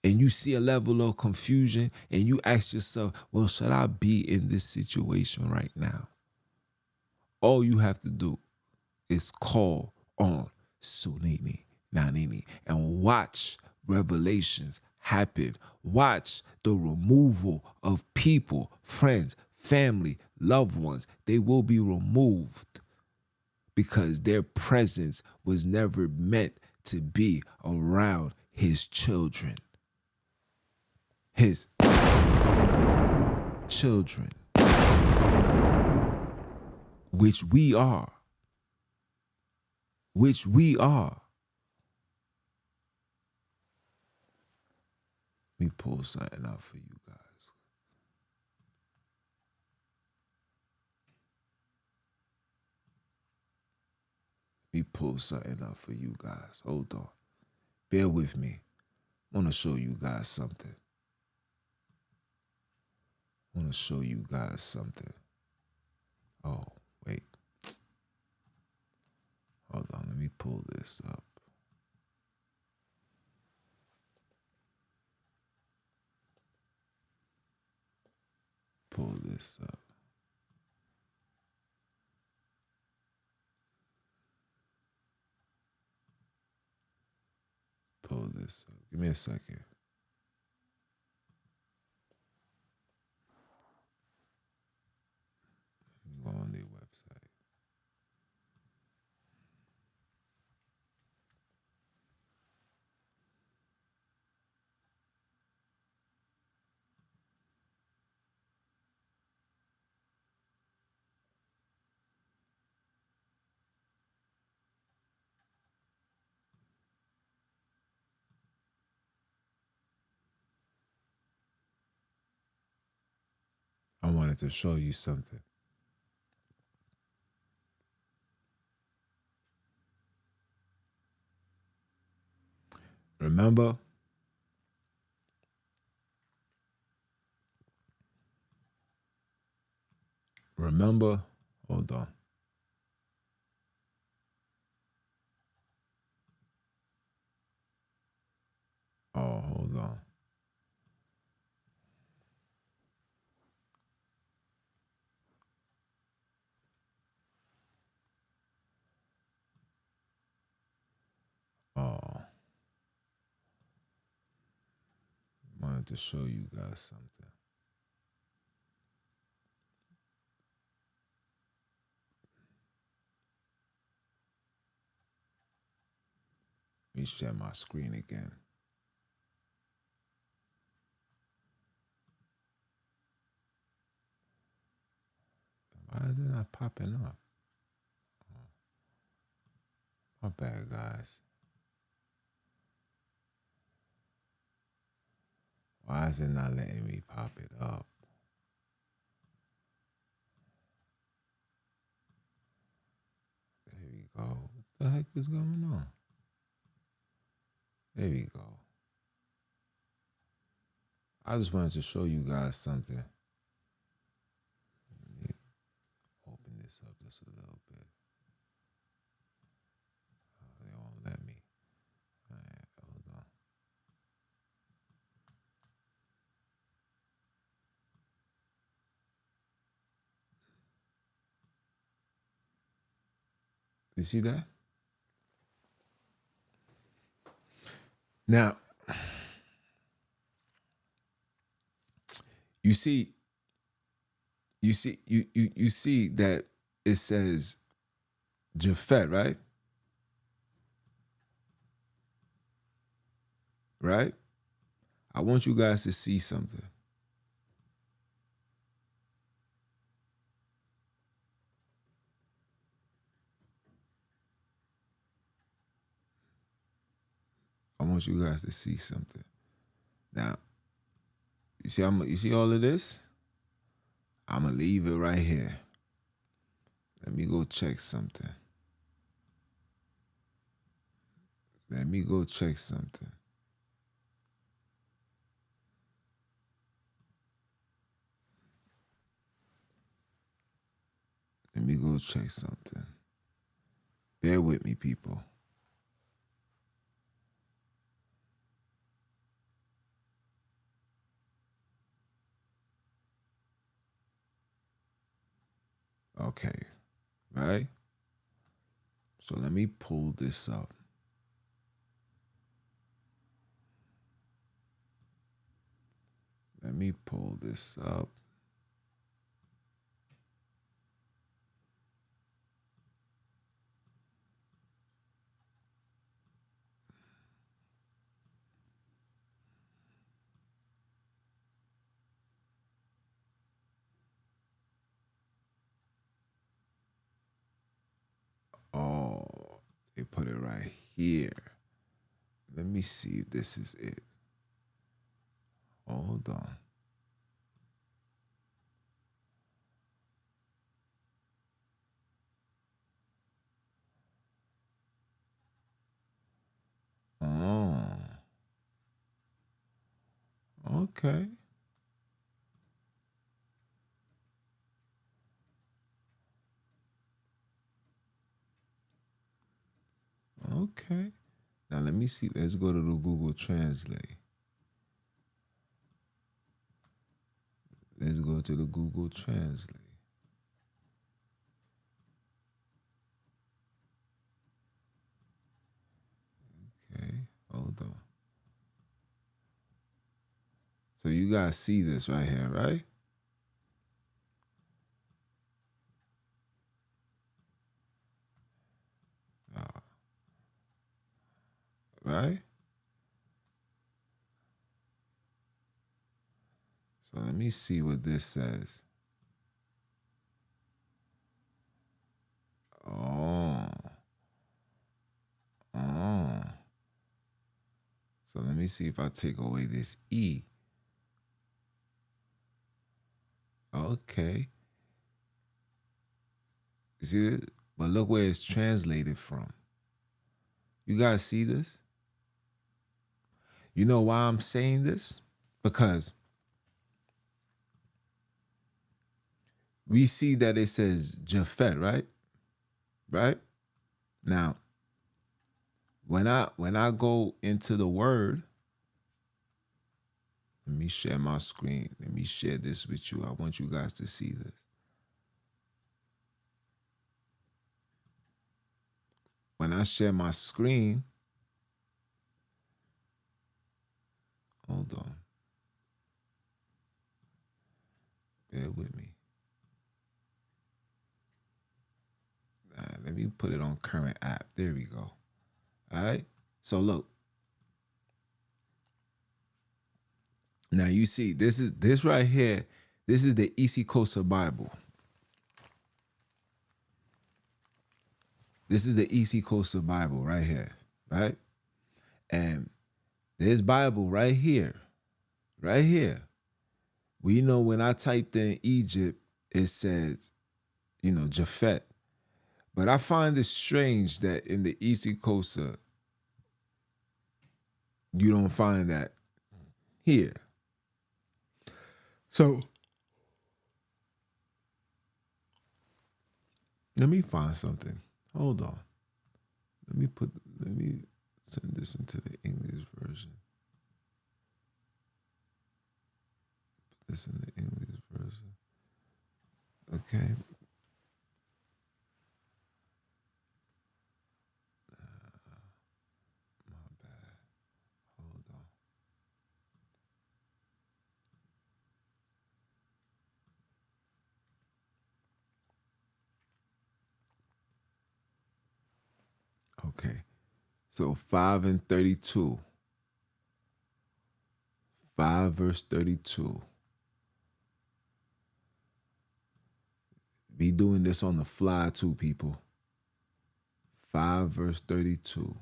and you see a level of confusion and you ask yourself, well, should I be in this situation right now? All you have to do is call on Sonini NaNini and watch revelations happen. Watch the removal of people, friends, family, loved ones. They will be removed because their presence was never meant to be around his children. His children, which we are. Which we are. Let me pull something out for you guys. Let me pull something out for you guys. Hold on. Bear with me. I want to show you guys something. I want to show you guys something. Oh, wait. Hold on. Let me pull this up. Pull this up. Pull this up. Give me a second. Go on their website. I wanted to show you something. Remember? Remember? Hold on. Oh, hold on. Oh. Wanted to show you guys something. Let me share my screen again. Why is it not popping up? My bad, guys. Why is it not letting me pop it up? There we go. What the heck is going on? There we go. I just wanted to show you guys something. Let me open this up just a little bit. They won't let me. All right, hold on. You see that? Now, you see that it says Japhet, right? Right? I want you guys to see something. I want you guys to see something. Now, you see all of this? I'm going to leave it right here. Let me go check something. Let me go check something. Let me go check something. Bear with me, people. Okay, right? So let me pull this up. Let me pull this up. Oh, they put it right here. Let me see if this is it. Hold on. Oh, okay. Okay. Now let me see. Let's go to the Google Translate. Let's go to the Google Translate. Okay, hold on. So you guys see this right here, right? Right? So let me see what this says. Oh. Oh. So let me see if I take away this E. Okay. You see it? But look where it's translated from. You guys see this? You know why I'm saying this? Because we see that it says Japhet, right? Right? Now, when I go into the word, let me share my screen. Let me share this with you. I want you guys to see this. When I share my screen, hold on. Bear with me. Let me put it on current app. There we go. All right. So look. Now you see, this right here. This is the East Coast Bible. This is the East Coast Bible right here, right? And this Bible right here, we know when I typed in Egypt, it says, Japhet. But I find it strange that in the East Coast, you don't find that here. So let me find something. Hold on. Let me send this into the English version. Put this in the English version. Okay. My bad. Hold on. Okay. So 5 and 32. 5 verse 32. Be doing this on the fly too, people. 5 verse 32.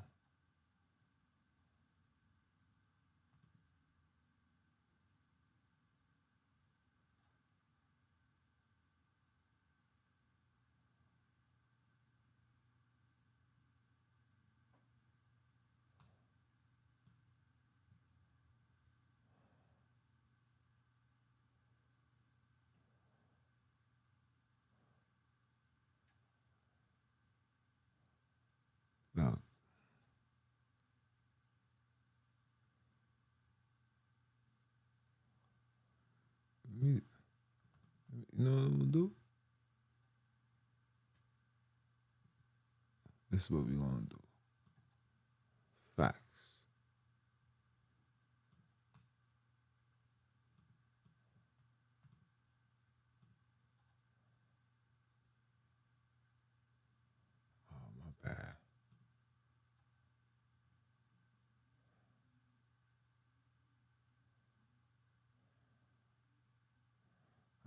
You know what I'm gonna do? This is what we're gonna do. Facts. Oh, my bad.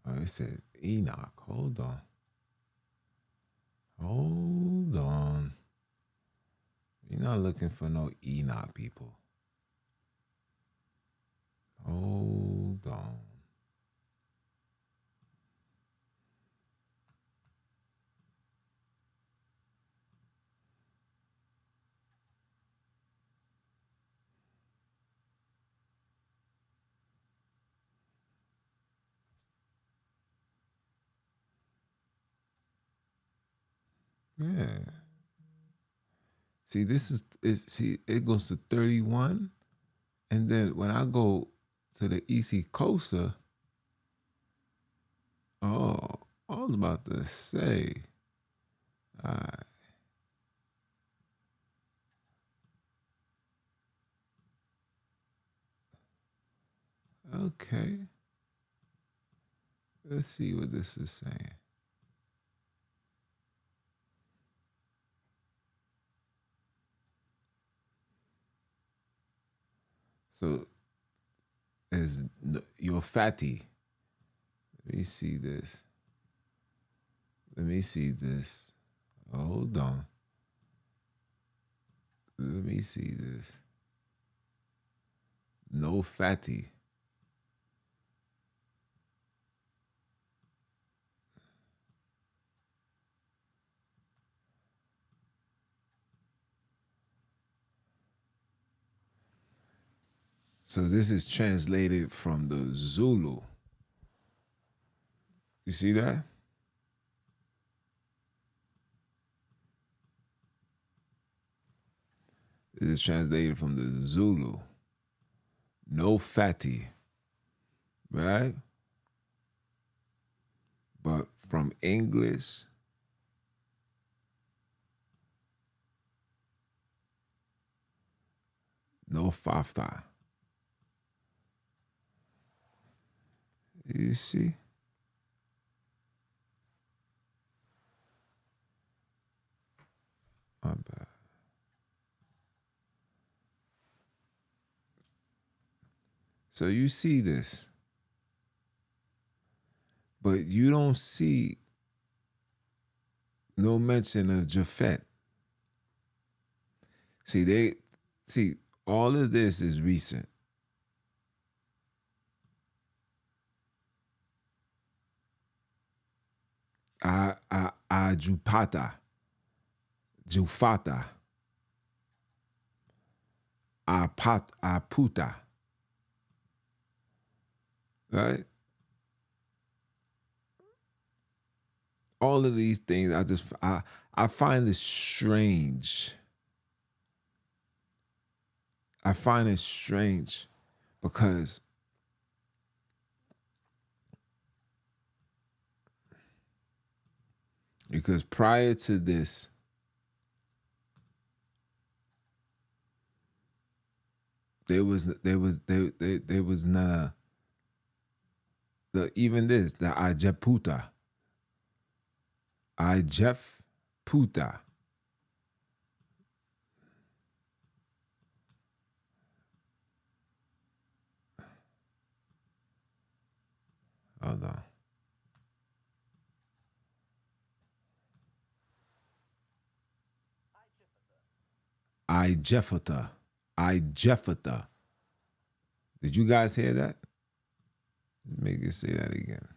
Oh, it said Enoch. Hold on. Hold on. You're not looking for no Enoch, people. Hold on. Yeah. See, see, it goes to 31. And then when I go to the EC Coaster, oh, I was about to say, all right. Okay. Let's see what this is saying. So, as you're fatty. Let me see this. Let me see this. Hold on. Let me see this. No fatty. So this is translated from the Zulu. You see that? This is translated from the Zulu. No fatty. Right? But from English, no fafta. You see? My bad. So you see this, but you don't see no mention of Japhet. See, all of this is recent. Jufata, Aputa, right? All of these things, I find this strange. I find it strange because prior to this, there was none of even this, the Ajeputa. Ajef Puta. Hold on. Ijefata. Ijefata. Did you guys hear that? Make it say that again.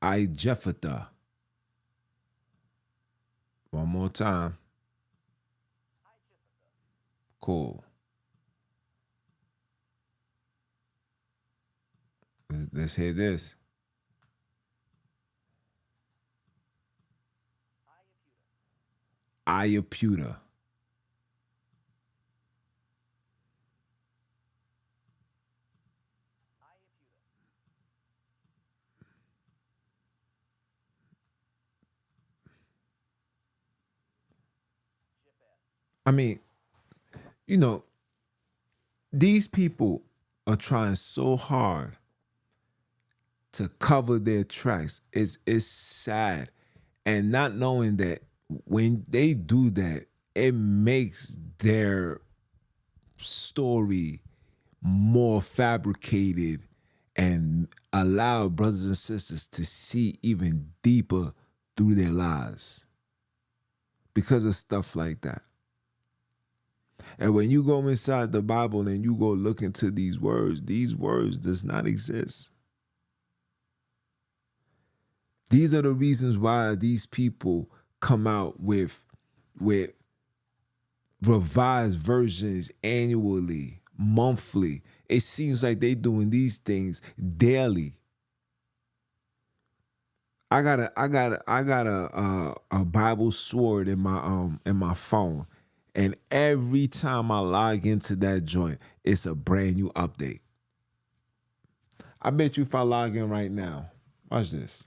Ijefata. One more time. Cool. Let's hear this. Ayaputa. I mean, you know, these people are trying so hard to cover their tracks. It's sad. And not knowing that when they do that, it makes their story more fabricated and allow brothers and sisters to see even deeper through their lives because of stuff like that. And when you go inside the Bible and you go look into these words does not exist. These are the reasons why these people come out with revised versions annually, monthly. It seems like they doing these things daily. I got a Bible sword in my phone, and every time I log into that joint, it's a brand new update. I bet you if I log in right now, watch this.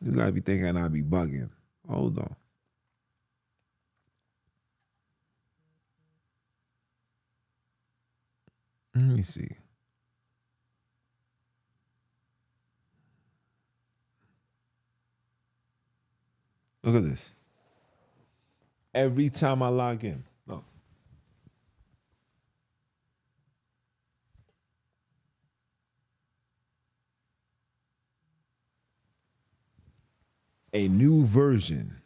You gotta be thinking I be bugging. Hold on. Let me see. Look at this. Every time I log in. Look. A new version.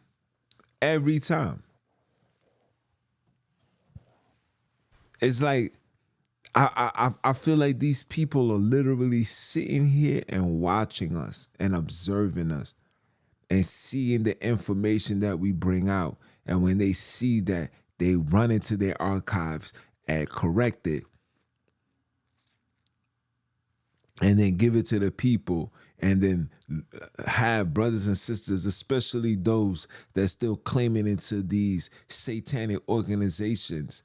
Every time. It's like I feel like these people are literally sitting here and watching us and observing us and seeing the information that we bring out. And when they see that, they run into their archives and correct it and then give it to the people and then have brothers and sisters, especially those that still claiming into these satanic organizations.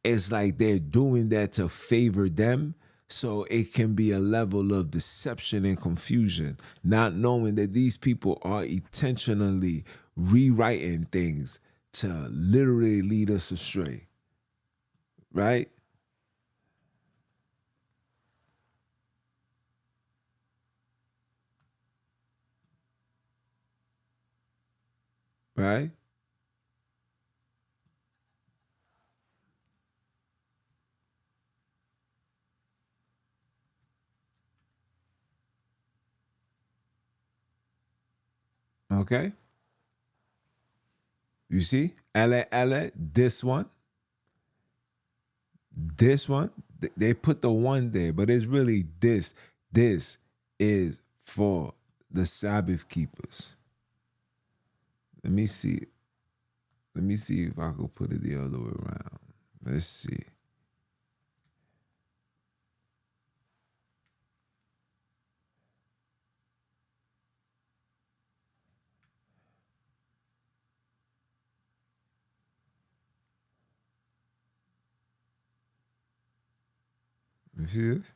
It's like they're doing that to favor them. So it can be a level of deception and confusion, not knowing that these people are intentionally rewriting things to literally lead us astray. Right? Right? Okay. You see? Ella, this one, they put the one there, but it's really this. This is for the Sabbath keepers. Let me see. Let me see if I could put it the other way around. Let's see. You see this?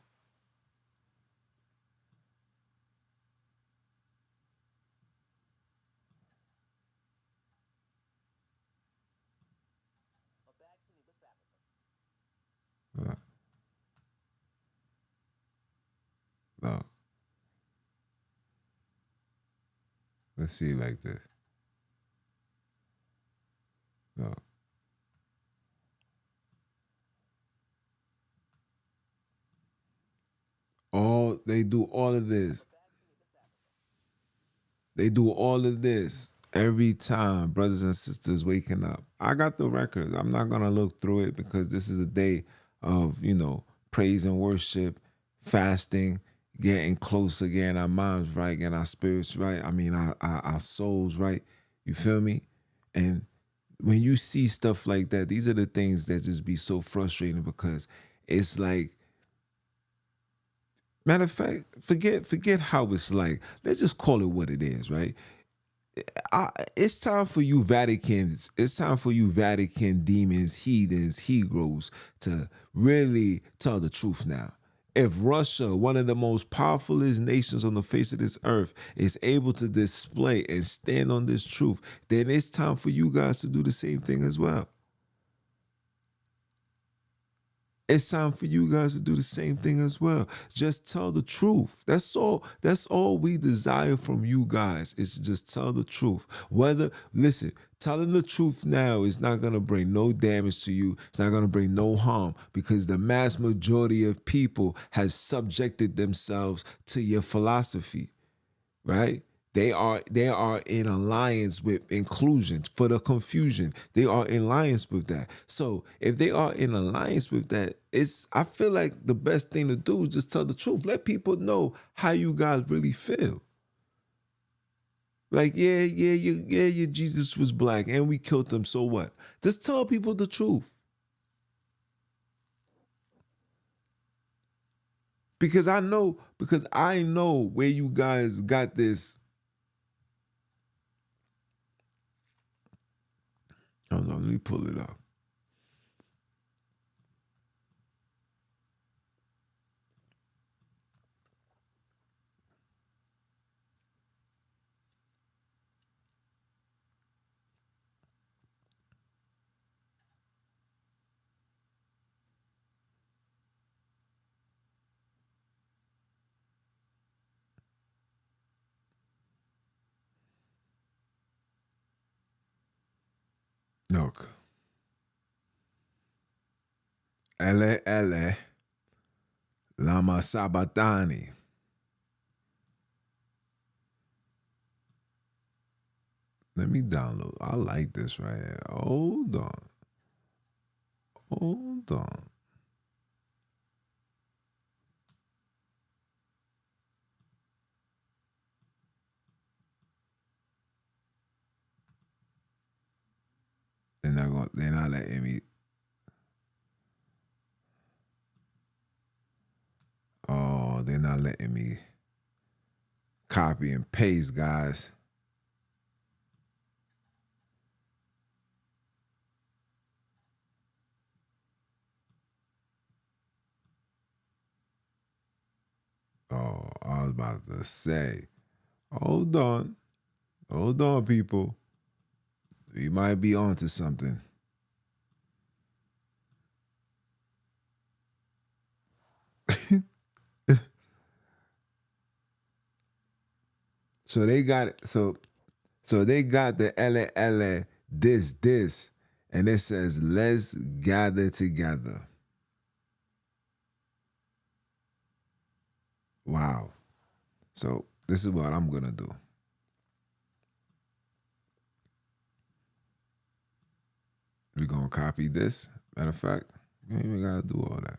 Look, look. Let's see it like this. Look. All they do all of this. They do all of this every time brothers and sisters waking up. I got the records. I'm not gonna look through it because this is a day of, praise and worship, fasting, getting closer, getting our minds right, getting our spirits right. I mean our souls right. You feel me? And when you see stuff like that, these are the things that just be so frustrating because it's like, matter of fact, forget how it's like. Let's just call it what it is, right? It's time for you Vaticans. It's time for you Vatican demons, heathens, Hebrews to really tell the truth now. If Russia, one of the most powerfulest nations on the face of this earth, is able to display and stand on this truth, then it's time for you guys to do the same thing as well. It's time for you guys to do the same thing as well. Just tell the truth. That's all. That's all we desire from you guys is to just tell the truth. Listen, telling the truth now is not going to bring no damage to you. It's not going to bring no harm because the mass majority of people has subjected themselves to your philosophy, right? They are in alliance with inclusion for the confusion. They are in alliance with that. So if they are in alliance with that, I feel like the best thing to do is just tell the truth. Let people know how you guys really feel. Like, yeah, Jesus was black and we killed him. So what? Just tell people the truth. Because I know where you guys got this. Hold on, let me pull it up. Look. Ele lama sabatani. Let me download. I like this right here. Hold on. Hold on. They're not letting me. Oh, they're not letting me copy and paste, guys. Oh, I was about to say. Hold on. Hold on, people. We might be onto something. So they got it. So they got the ele this, and it says let's gather together. Wow. So this is what I'm gonna do. We're gonna copy this. Matter of fact, you ain't even gotta do all that.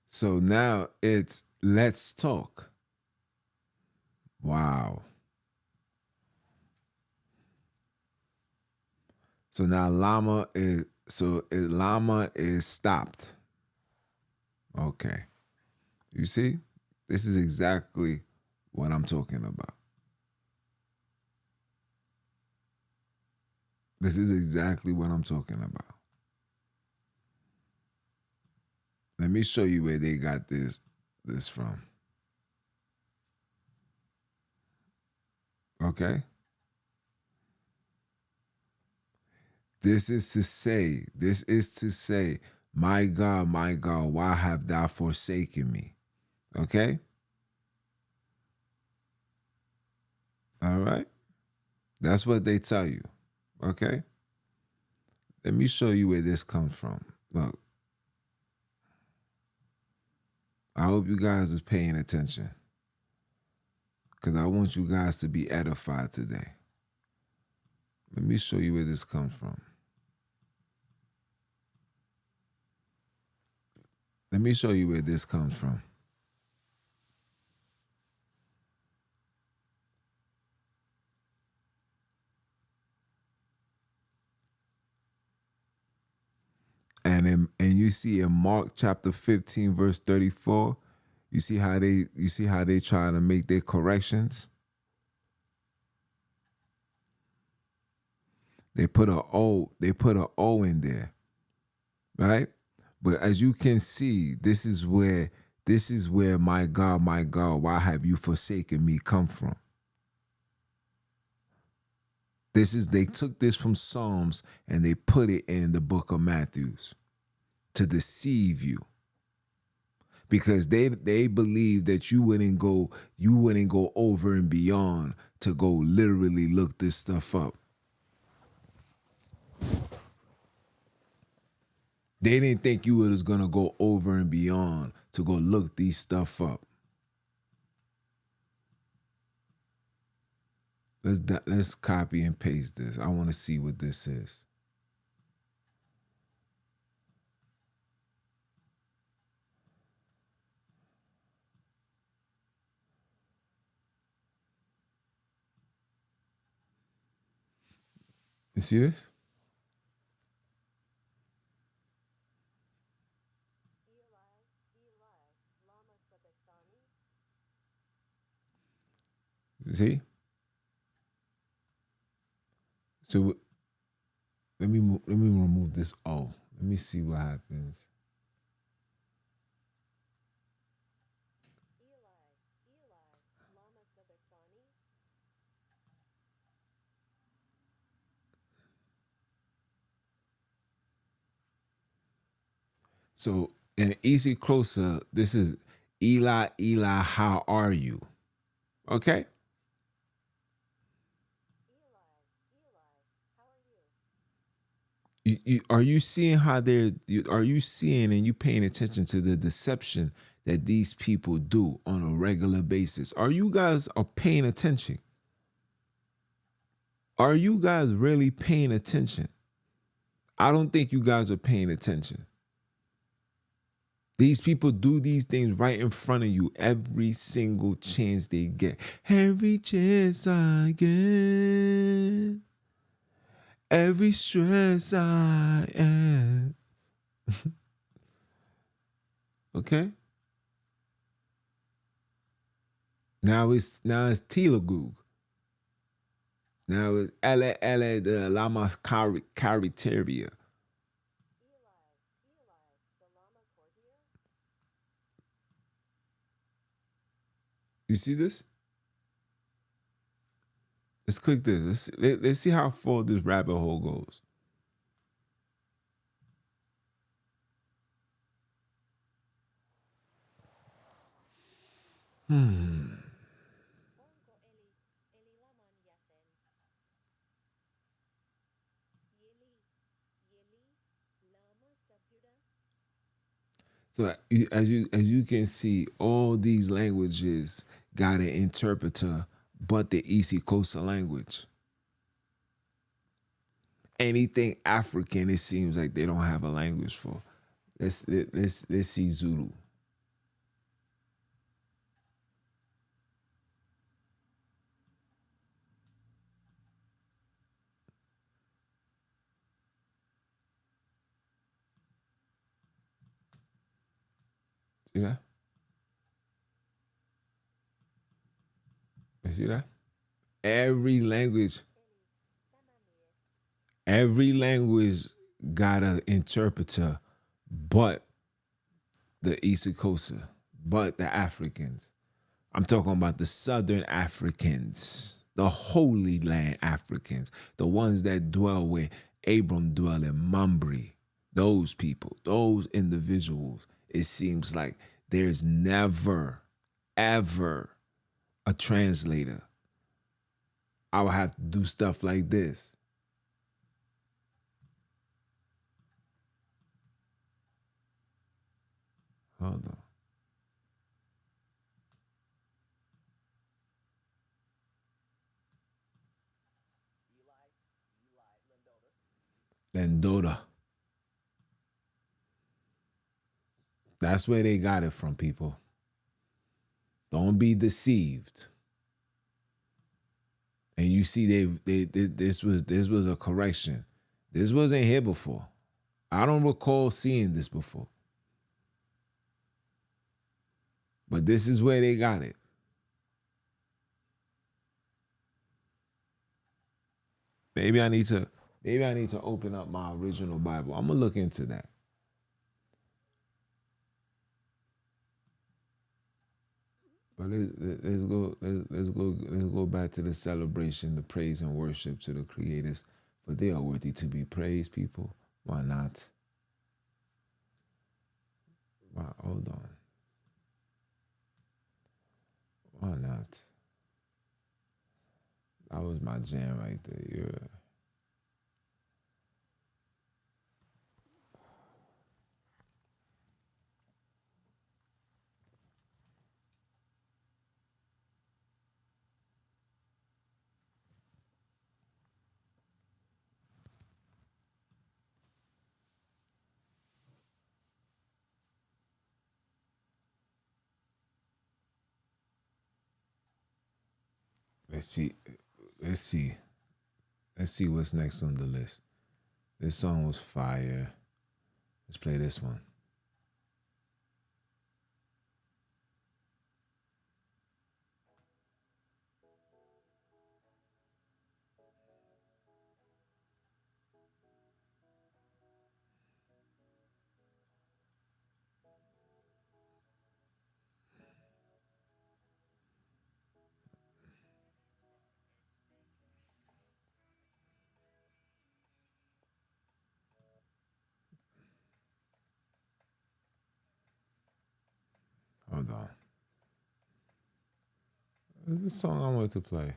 So now it's let's talk. Wow. So now llama is stopped. Okay. You see? This is exactly what I'm talking about. This is exactly what I'm talking about. Let me show you where they got this from. Okay? This is to say, my God, why have thou forsaken me? Okay? All right? That's what they tell you. Okay? Let me show you where this comes from. Look. I hope you guys is paying attention. Because I want you guys to be edified today. Let me show you where this comes from. Let me show you where this comes from. And you see in Mark chapter 15 verse 34, you see how they try to make their corrections. They put a O in there, right? But as you can see, this is where my God, why have you forsaken me come from? They took this from Psalms and they put it in the book of Matthews to deceive you. Because they believe that you wouldn't go over and beyond to go literally look this stuff up. They didn't think you was gonna go over and beyond to go look these stuff up. Let's copy and paste this. I want to see what this is. You see this? You see? So let me remove this O. Let me see what happens. So in Easy Closer, this is Eli, Eli, how are you? Okay? Are you seeing how are you seeing and you paying attention to the deception that these people do on a regular basis? Are you guys paying attention? Are you guys really paying attention? I don't think you guys are paying attention. These people do these things right in front of you every single chance they get. Every chance I get. Every stress I am. Okay? Now it's Telugu. Now it's Ele de Lamas Cariteria. You see this? Let's click this. Let's see how far this rabbit hole goes. So as you can see, all these languages got an interpreter, but the East Coastal language. Anything African, it seems like they don't have a language for. Let's see Zulu. See that? You see that? Every language got an interpreter, but the East Coaster, but the Africans. I'm talking about the Southern Africans, the Holy Land Africans, the ones that dwell where Abram dwell in Mamre. Those people, those individuals, it seems like there's never, ever a translator. I would have to do stuff like this. Hold on. Lendota. That's where they got it from, people. Don't be deceived. And you see, this was a correction. This wasn't here before. I don't recall seeing this before. But this is where they got it. Maybe I need to open up my original Bible. I'm gonna look into that. But let's go back to the celebration, the praise and worship to the creators, for they are worthy to be praised. People, why not? Why? Hold on, why not? That was my jam right there. Yeah. Let's see. Let's see. Let's see what's next on the list. This song was fire. Let's play this one. Hold on. This is the song I wanted to play.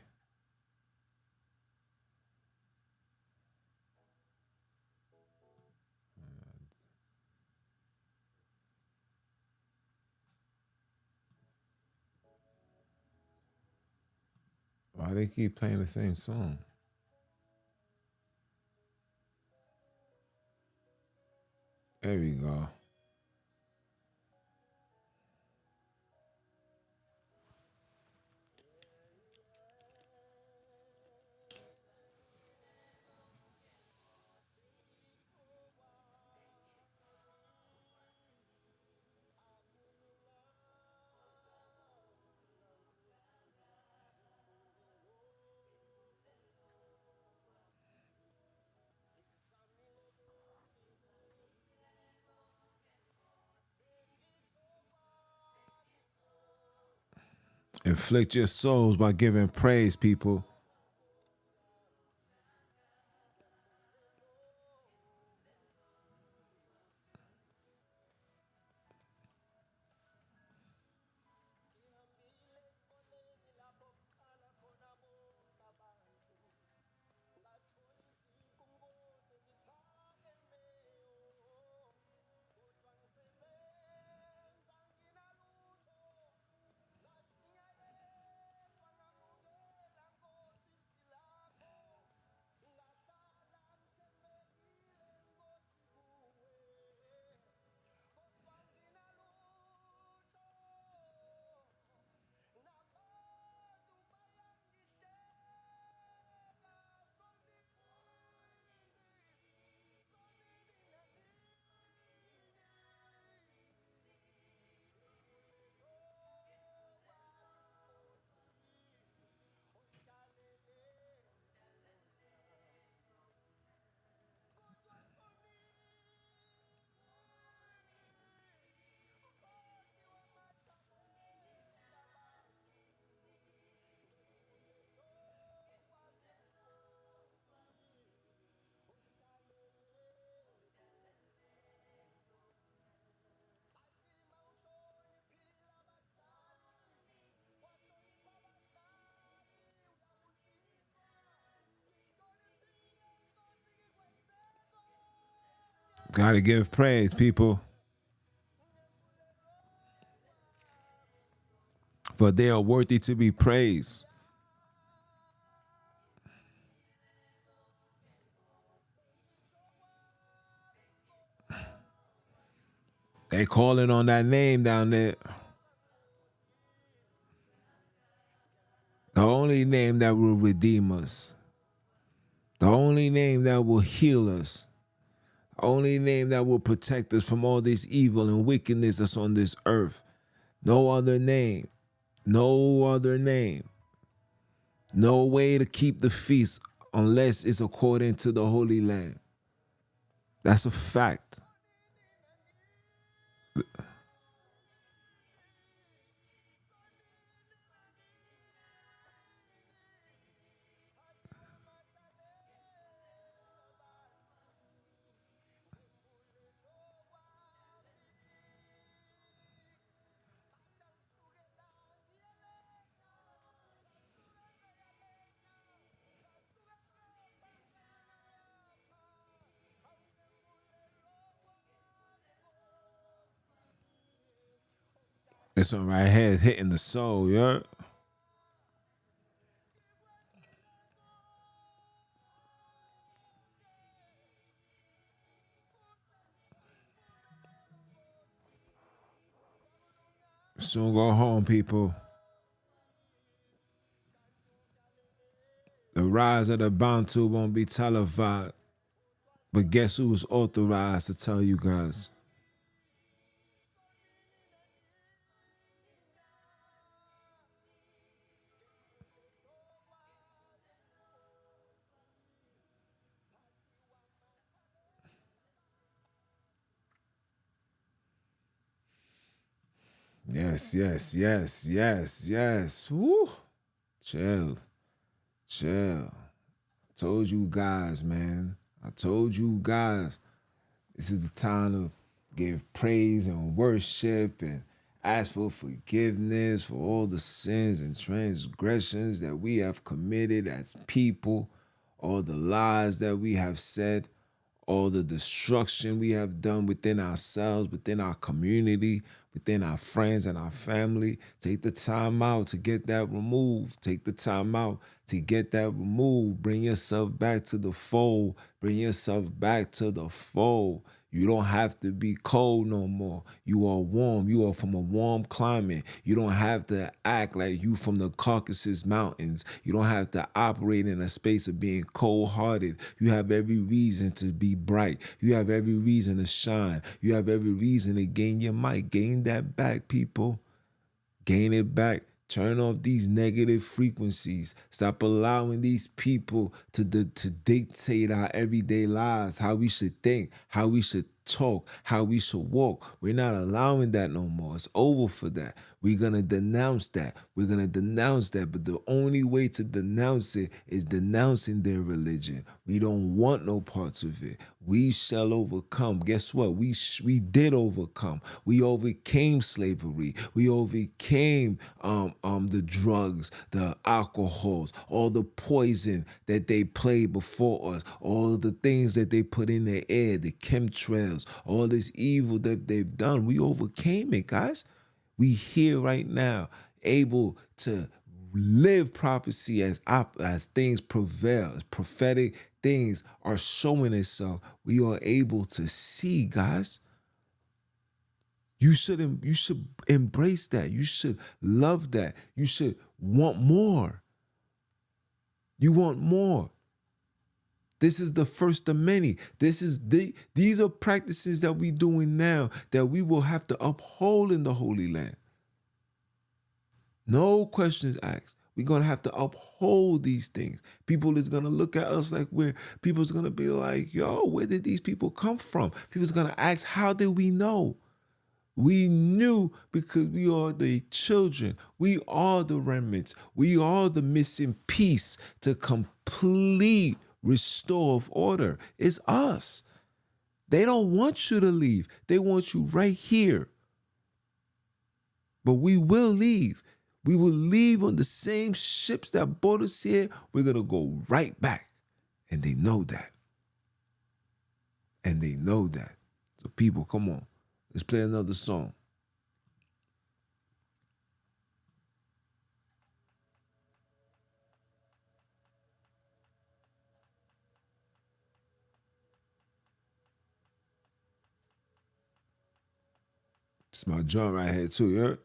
Why they keep playing the same song? There we go. Inflict your souls by giving praise, people. Gotta give praise, people. For they are worthy to be praised. They calling on that name down there. The only name that will redeem us. The only name that will heal us. The only name that will protect us from all this evil and wickedness that's on this earth. No other name. No other name. No way to keep the feast unless it's according to the Holy Land. That's a fact. This one right here is hitting the soul, yeah. Soon go home, people. The rise of the Bantu won't be televised. But guess who's authorized to tell you guys? Yes, yes, yes, yes, yes. Woo. Chill, chill. Told you guys, man. I told you guys. This is the time to give praise and worship and ask for forgiveness for all the sins and transgressions that we have committed as people, all the lies that we have said, all the destruction we have done within ourselves, within our community, within our friends and our family. Take the time out to get that removed. Take the time out to get that removed. Bring yourself back to the fold. Bring yourself back to the fold. You don't have to be cold no more. You are warm. You are from a warm climate. You don't have to act like you from the Caucasus Mountains. You don't have to operate in a space of being cold-hearted. You have every reason to be bright. You have every reason to shine. You have every reason to gain your might. Gain that back, people. Gain it back. Turn off these negative frequencies. Stop allowing these people to dictate our everyday lives, how we should think, how we should talk, how we should walk. We're not allowing that no more. It's over for that. We're going to denounce that. We're going to denounce that. But the only way to denounce it is denouncing their religion. We don't want no parts of it. We shall overcome. Guess what? We did overcome. We overcame slavery. We overcame the drugs, the alcohols, all the poison that they played before us, all the things that they put in the air, the chemtrails, all this evil that they've done. We overcame it, guys. We here right now, able to live prophecy as things prevail, as prophetic things are showing itself. We are able to see, guys. You should embrace that. You should love that. You should want more. You want more. This is the first of many. These are practices that we're doing now that we will have to uphold in the Holy Land. No questions asked. We're going to have to uphold these things. People is going to look at us like people's going to be like, yo, where did these people come from? People's going to ask, how did we know? We knew because we are the children. We are the remnants. We are the missing piece to complete restore of order. It's us. They don't want you to leave. They want you right here. But we will leave. We will leave on the same ships that brought us here. We're going to go right back. And they know that. And they know that. So people, come on. Let's play another song. It's my joint right here too, you heard?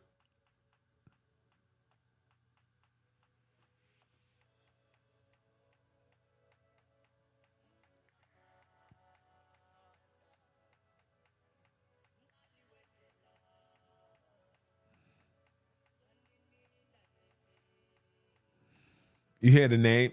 You hear the name?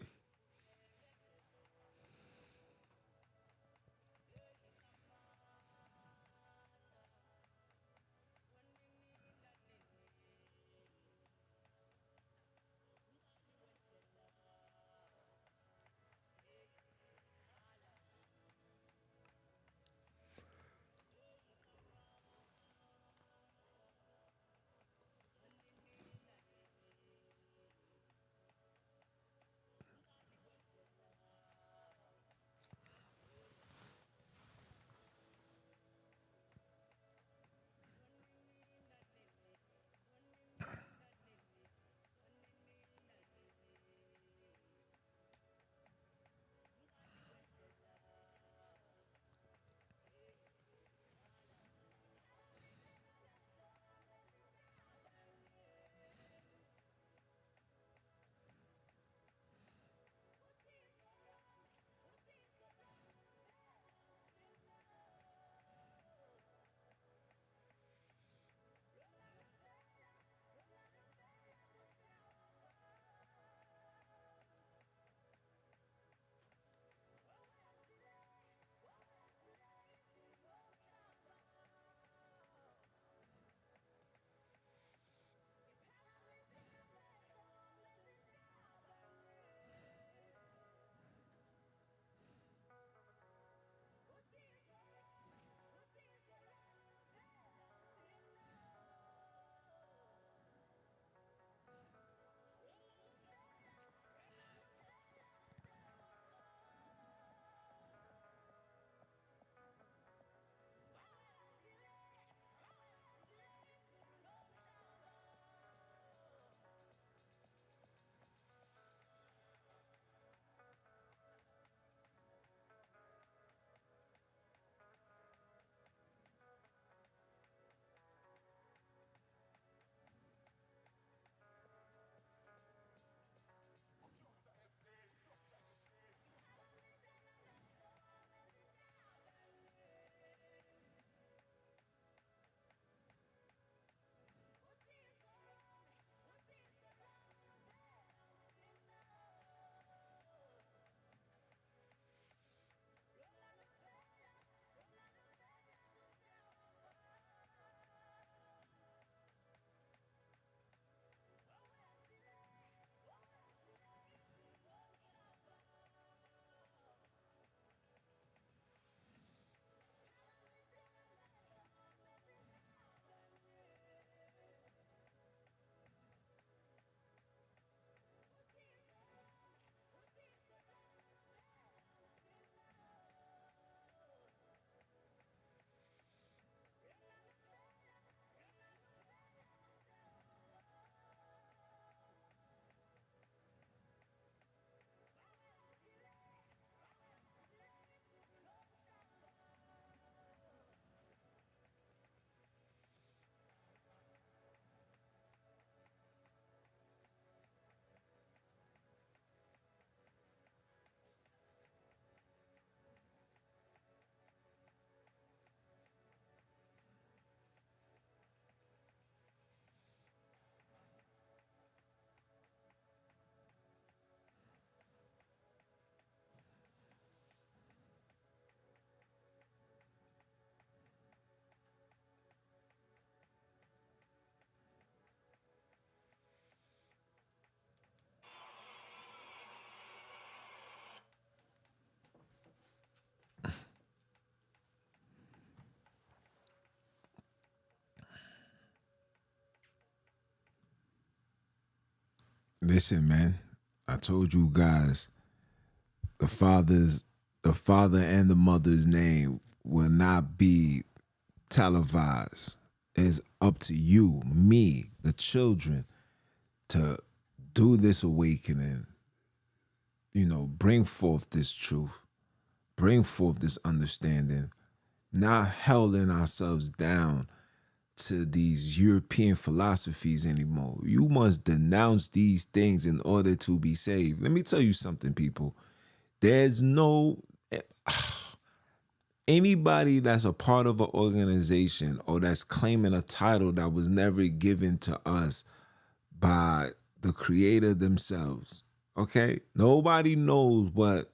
Listen, man, I told you guys, the father and the mother's name will not be televised. It's up to you, me, the children, to do this awakening, bring forth this truth, bring forth this understanding, not holding ourselves down to these European philosophies anymore. You must denounce these things in order to be saved. Let me tell you something, people. There's no anybody that's a part of an organization or that's claiming a title that was never given to us by the creator themselves. Okay? Nobody knows what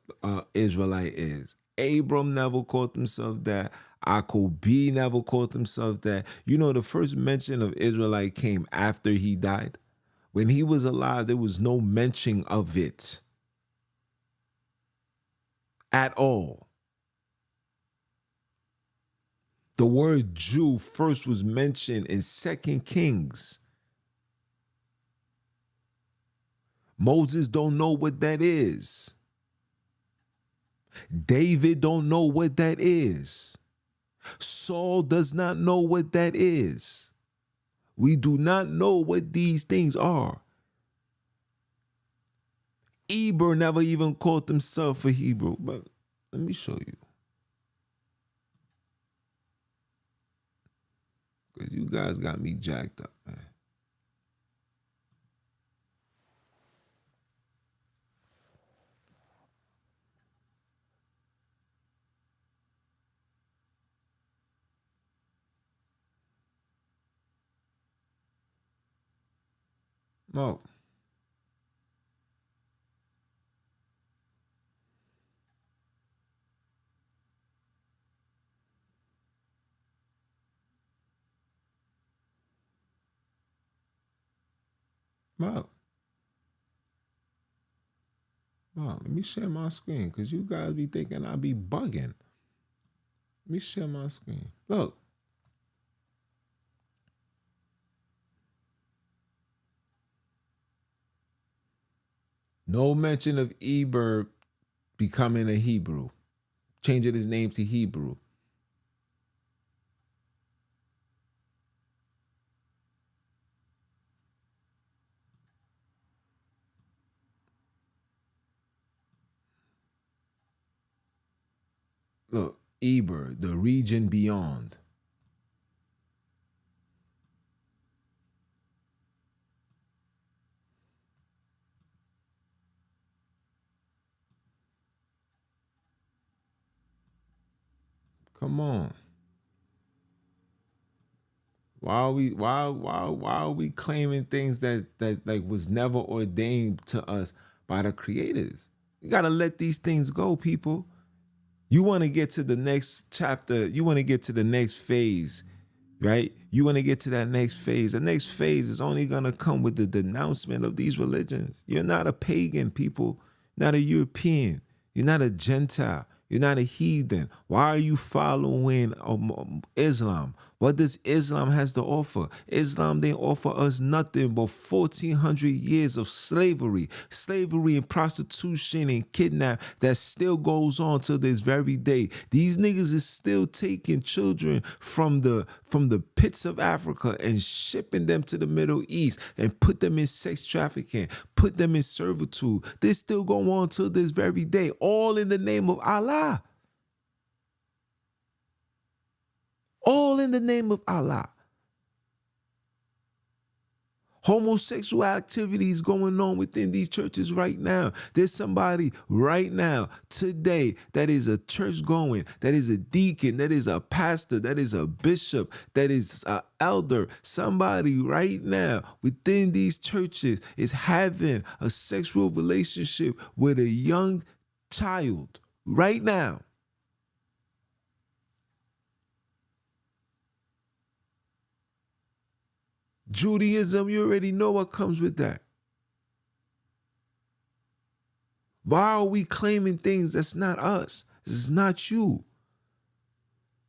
Israelite is. Abram never called himself that. Akob never called himself that. The first mention of Israelite came after he died. When he was alive, there was no mention of it at all. The word Jew first was mentioned in 2 Kings. Moses don't know what that is. David don't know what that is. Saul does not know what that is. We do not know what these things are. Eber never even called himself a Hebrew, but let me show you. Because you guys got me jacked up, man. Mo. Mo. Let me share my screen because you guys be thinking I be bugging. Let me share my screen. Look. No mention of Eber becoming a Hebrew, changing his name to Hebrew. Look, Eber, the region beyond. Come on. Why are we claiming things that like was never ordained to us by the creators? You gotta let these things go, people. You want to get to the next chapter. You want to get to the next phase, right? You want to get to that next phase. The next phase is only going to come with the denouncement of these religions. You're not a pagan, people. Not a European. You're not a Gentile. You're not a heathen. Why are you following Islam? What does Islam has to offer? Islam didn't offer us nothing but 1,400 years of slavery. Slavery and prostitution and kidnap that still goes on to this very day. These niggas is still taking children from the pits of Africa and shipping them to the Middle East and put them in sex trafficking, put them in servitude. They still go on to this very day, all in the name of Allah. All in the name of Allah. Homosexual activities going on within these churches right now. There's somebody right now, today, that is a church going, that is a deacon, that is a pastor, that is a bishop, that is an elder. Somebody right now within these churches is having a sexual relationship with a young child right now. Judaism, you already know what comes with that. Why are we claiming things that's not us? This is not you.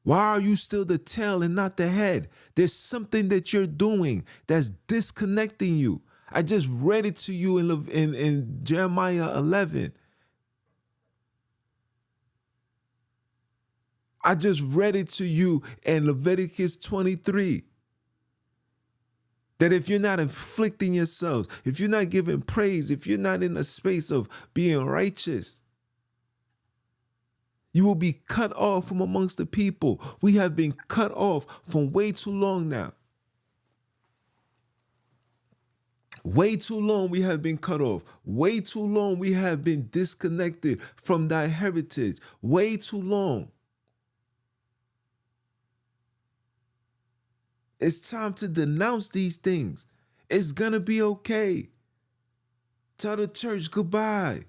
Why are you still the tail and not the head? There's something that you're doing that's disconnecting you. I just read it to you in Jeremiah 11. I just read it to you in Leviticus 23. That if you're not inflicting yourselves, if you're not giving praise, if you're not in a space of being righteous, you will be cut off from amongst the people. We have been cut off from way too long now. Way too long we have been cut off. Way too long we have been disconnected from thy heritage. Way too long. It's time to denounce these things. It's gonna be okay. Tell the church goodbye.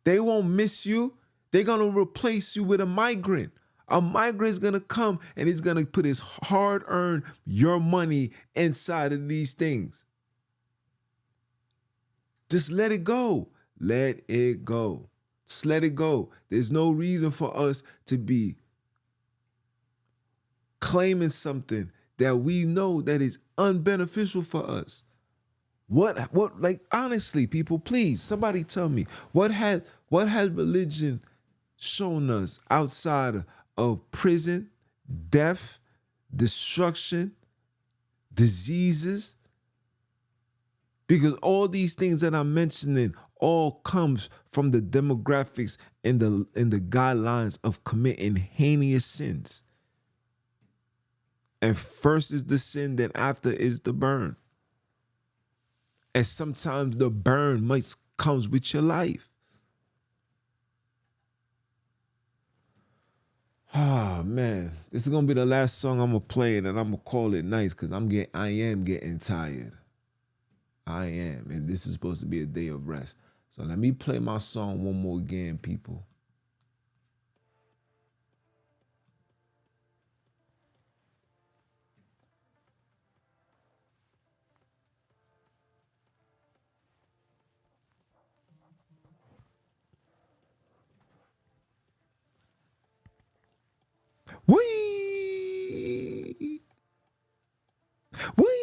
They won't miss you. They're gonna replace you with a migrant. A migrant is gonna come and he's gonna put his hard-earned, your money inside of these things. Just let it go. Let it go. Just let it go. There's no reason for us to be claiming something that we know that is unbeneficial for us. What, like, honestly, people, please, somebody tell me, what has religion shown us outside of prison, death, destruction, diseases? Because all these things that I'm mentioning all comes from the demographics and the guidelines of committing heinous sins. And first is the sin, then after is the burn. And sometimes the burn comes with your life. Ah, man. This is going to be the last song I'm going to play, and I'm going to call it nice because I am getting tired. I am. And this is supposed to be a day of rest. So let me play my song one more again, people. Wee! Wee!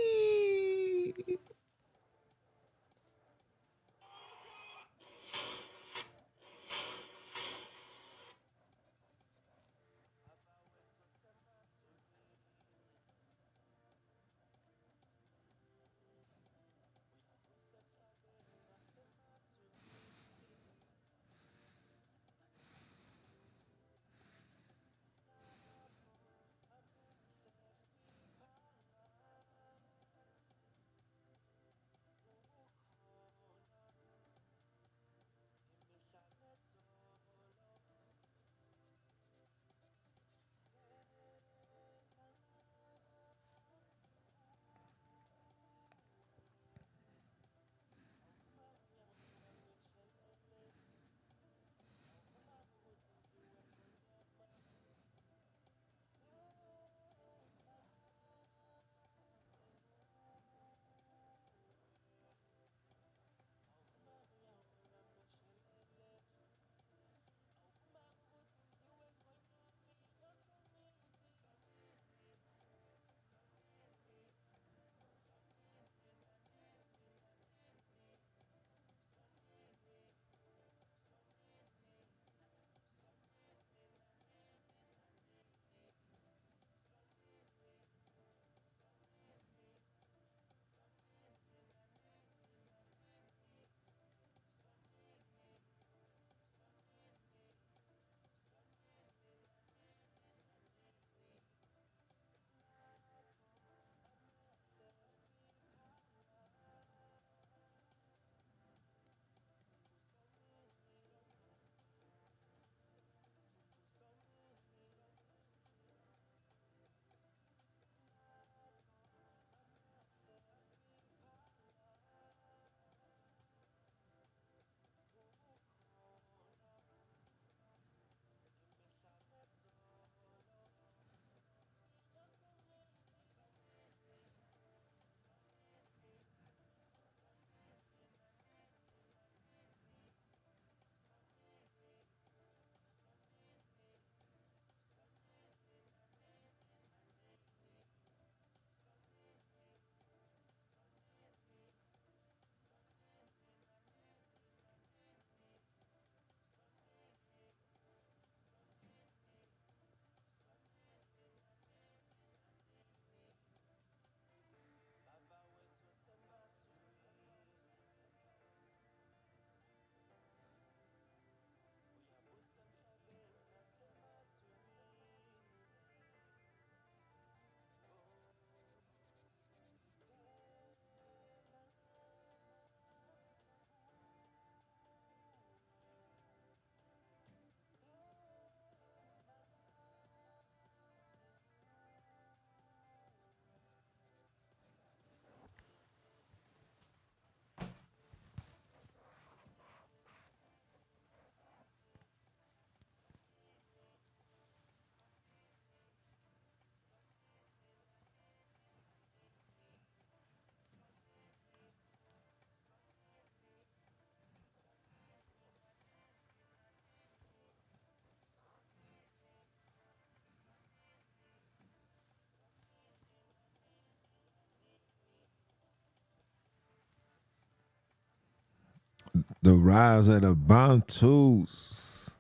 The rise of the Bantus.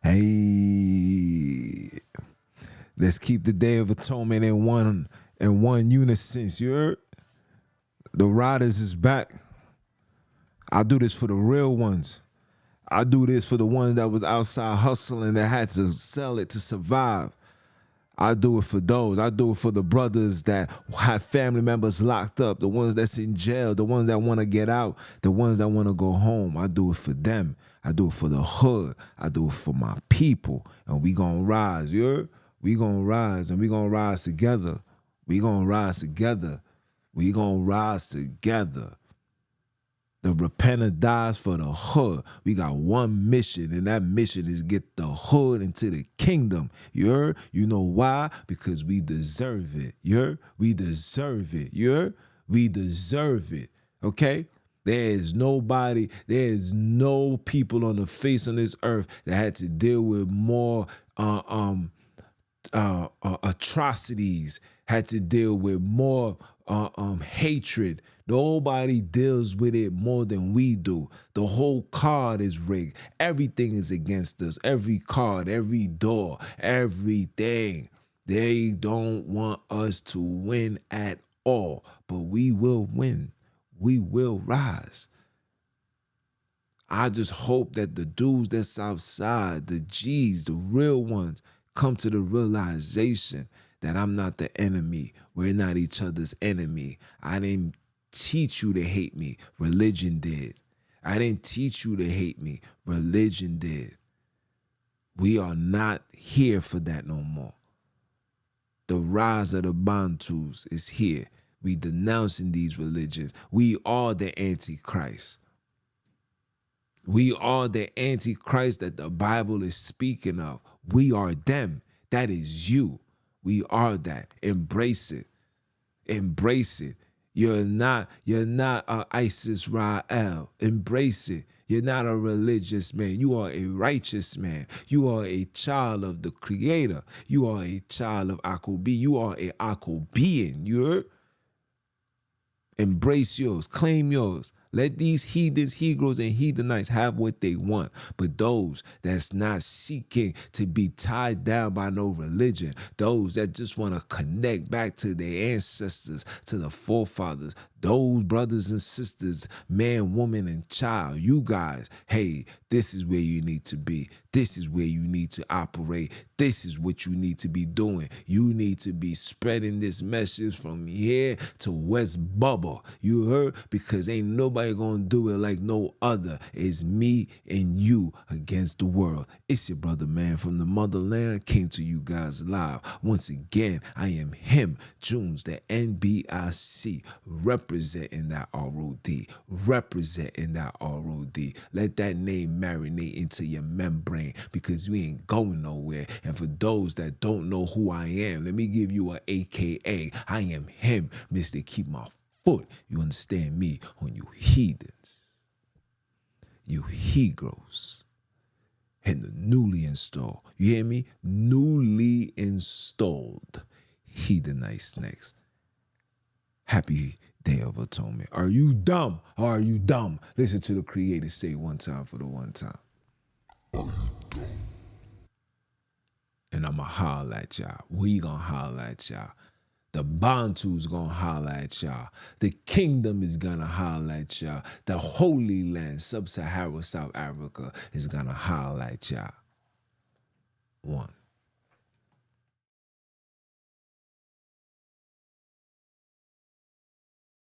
Hey, let's keep the Day of Atonement in one unison. You heard? The riders is back. I do this for the real ones. I do this for the ones that was outside hustling that had to sell it to survive. I do it for those. I do it for the brothers that have family members locked up, the ones that's in jail, the ones that want to get out, the ones that want to go home. I do it for them. I do it for the hood. I do it for my people. And we gonna rise, you heard? We gonna rise, and we gonna rise together. We gonna rise together. We gonna rise together. The repenter dies for the hood. We got one mission, and that mission is get the hood into the kingdom. You heard? You know why? Because we deserve it. You heard? We deserve it. You heard? We deserve it. Okay? There's no people on the face of this earth that had to deal with more atrocities, had to deal with more hatred. Nobody deals with it more than we do. The whole card is rigged. Everything is against us. Every card, every door, everything. They don't want us to win at all, but we will win. We will rise. I just hope that the dudes that's outside, the G's, the real ones, come to the realization that I'm not the enemy. We're not each other's enemy. I didn't teach you to hate me. Religion did. I didn't teach you to hate me. Religion did. We are not here for that no more. The rise of the Bantus is here. We denouncing these religions. We are the Antichrist. We are the Antichrist that the Bible is speaking of. We are them. That is you. We are that. Embrace it. Embrace it. You're not ISIS Rael. Embrace it. You're not a religious man. You are a righteous man. You are a child of the Creator. You are a child of Akobi. You are a Akobian. You heard? Embrace yours. Claim yours. Let these heathens, Hebrews, and heathenites have what they want. But those that's not seeking to be tied down by no religion, those that just want to connect back to their ancestors, to the forefathers, those brothers and sisters, man, woman, and child, you guys, hey, this is where you need to be. This is where you need to operate. This is what you need to be doing. You need to be spreading this message from here to West Bubba. You heard? Because ain't nobody gonna do it like no other. It's me and you against the world. It's your brother, man, from the motherland. I came to you guys live. Once again, I am him, Junns The NBIC, representing that ROD. Representing that ROD. Let that name marinate into your membrane because we ain't going nowhere. And for those that don't know who I am, let me give you a AKA. I am him, Mr. Keep My Foot. You understand me? On you heathens, you Hebrews, and the newly installed. You hear me? Newly installed heathenites next. Happy Day of Atonement. Are you dumb? Are you dumb? Listen to the Creator say one time for the one time. And I'ma holler at y'all. We gonna holler at y'all. The Bantu's gonna holler at y'all. The kingdom is gonna holler at y'all. The Holy Land, Sub-Saharan South Africa, is gonna holler at y'all. One.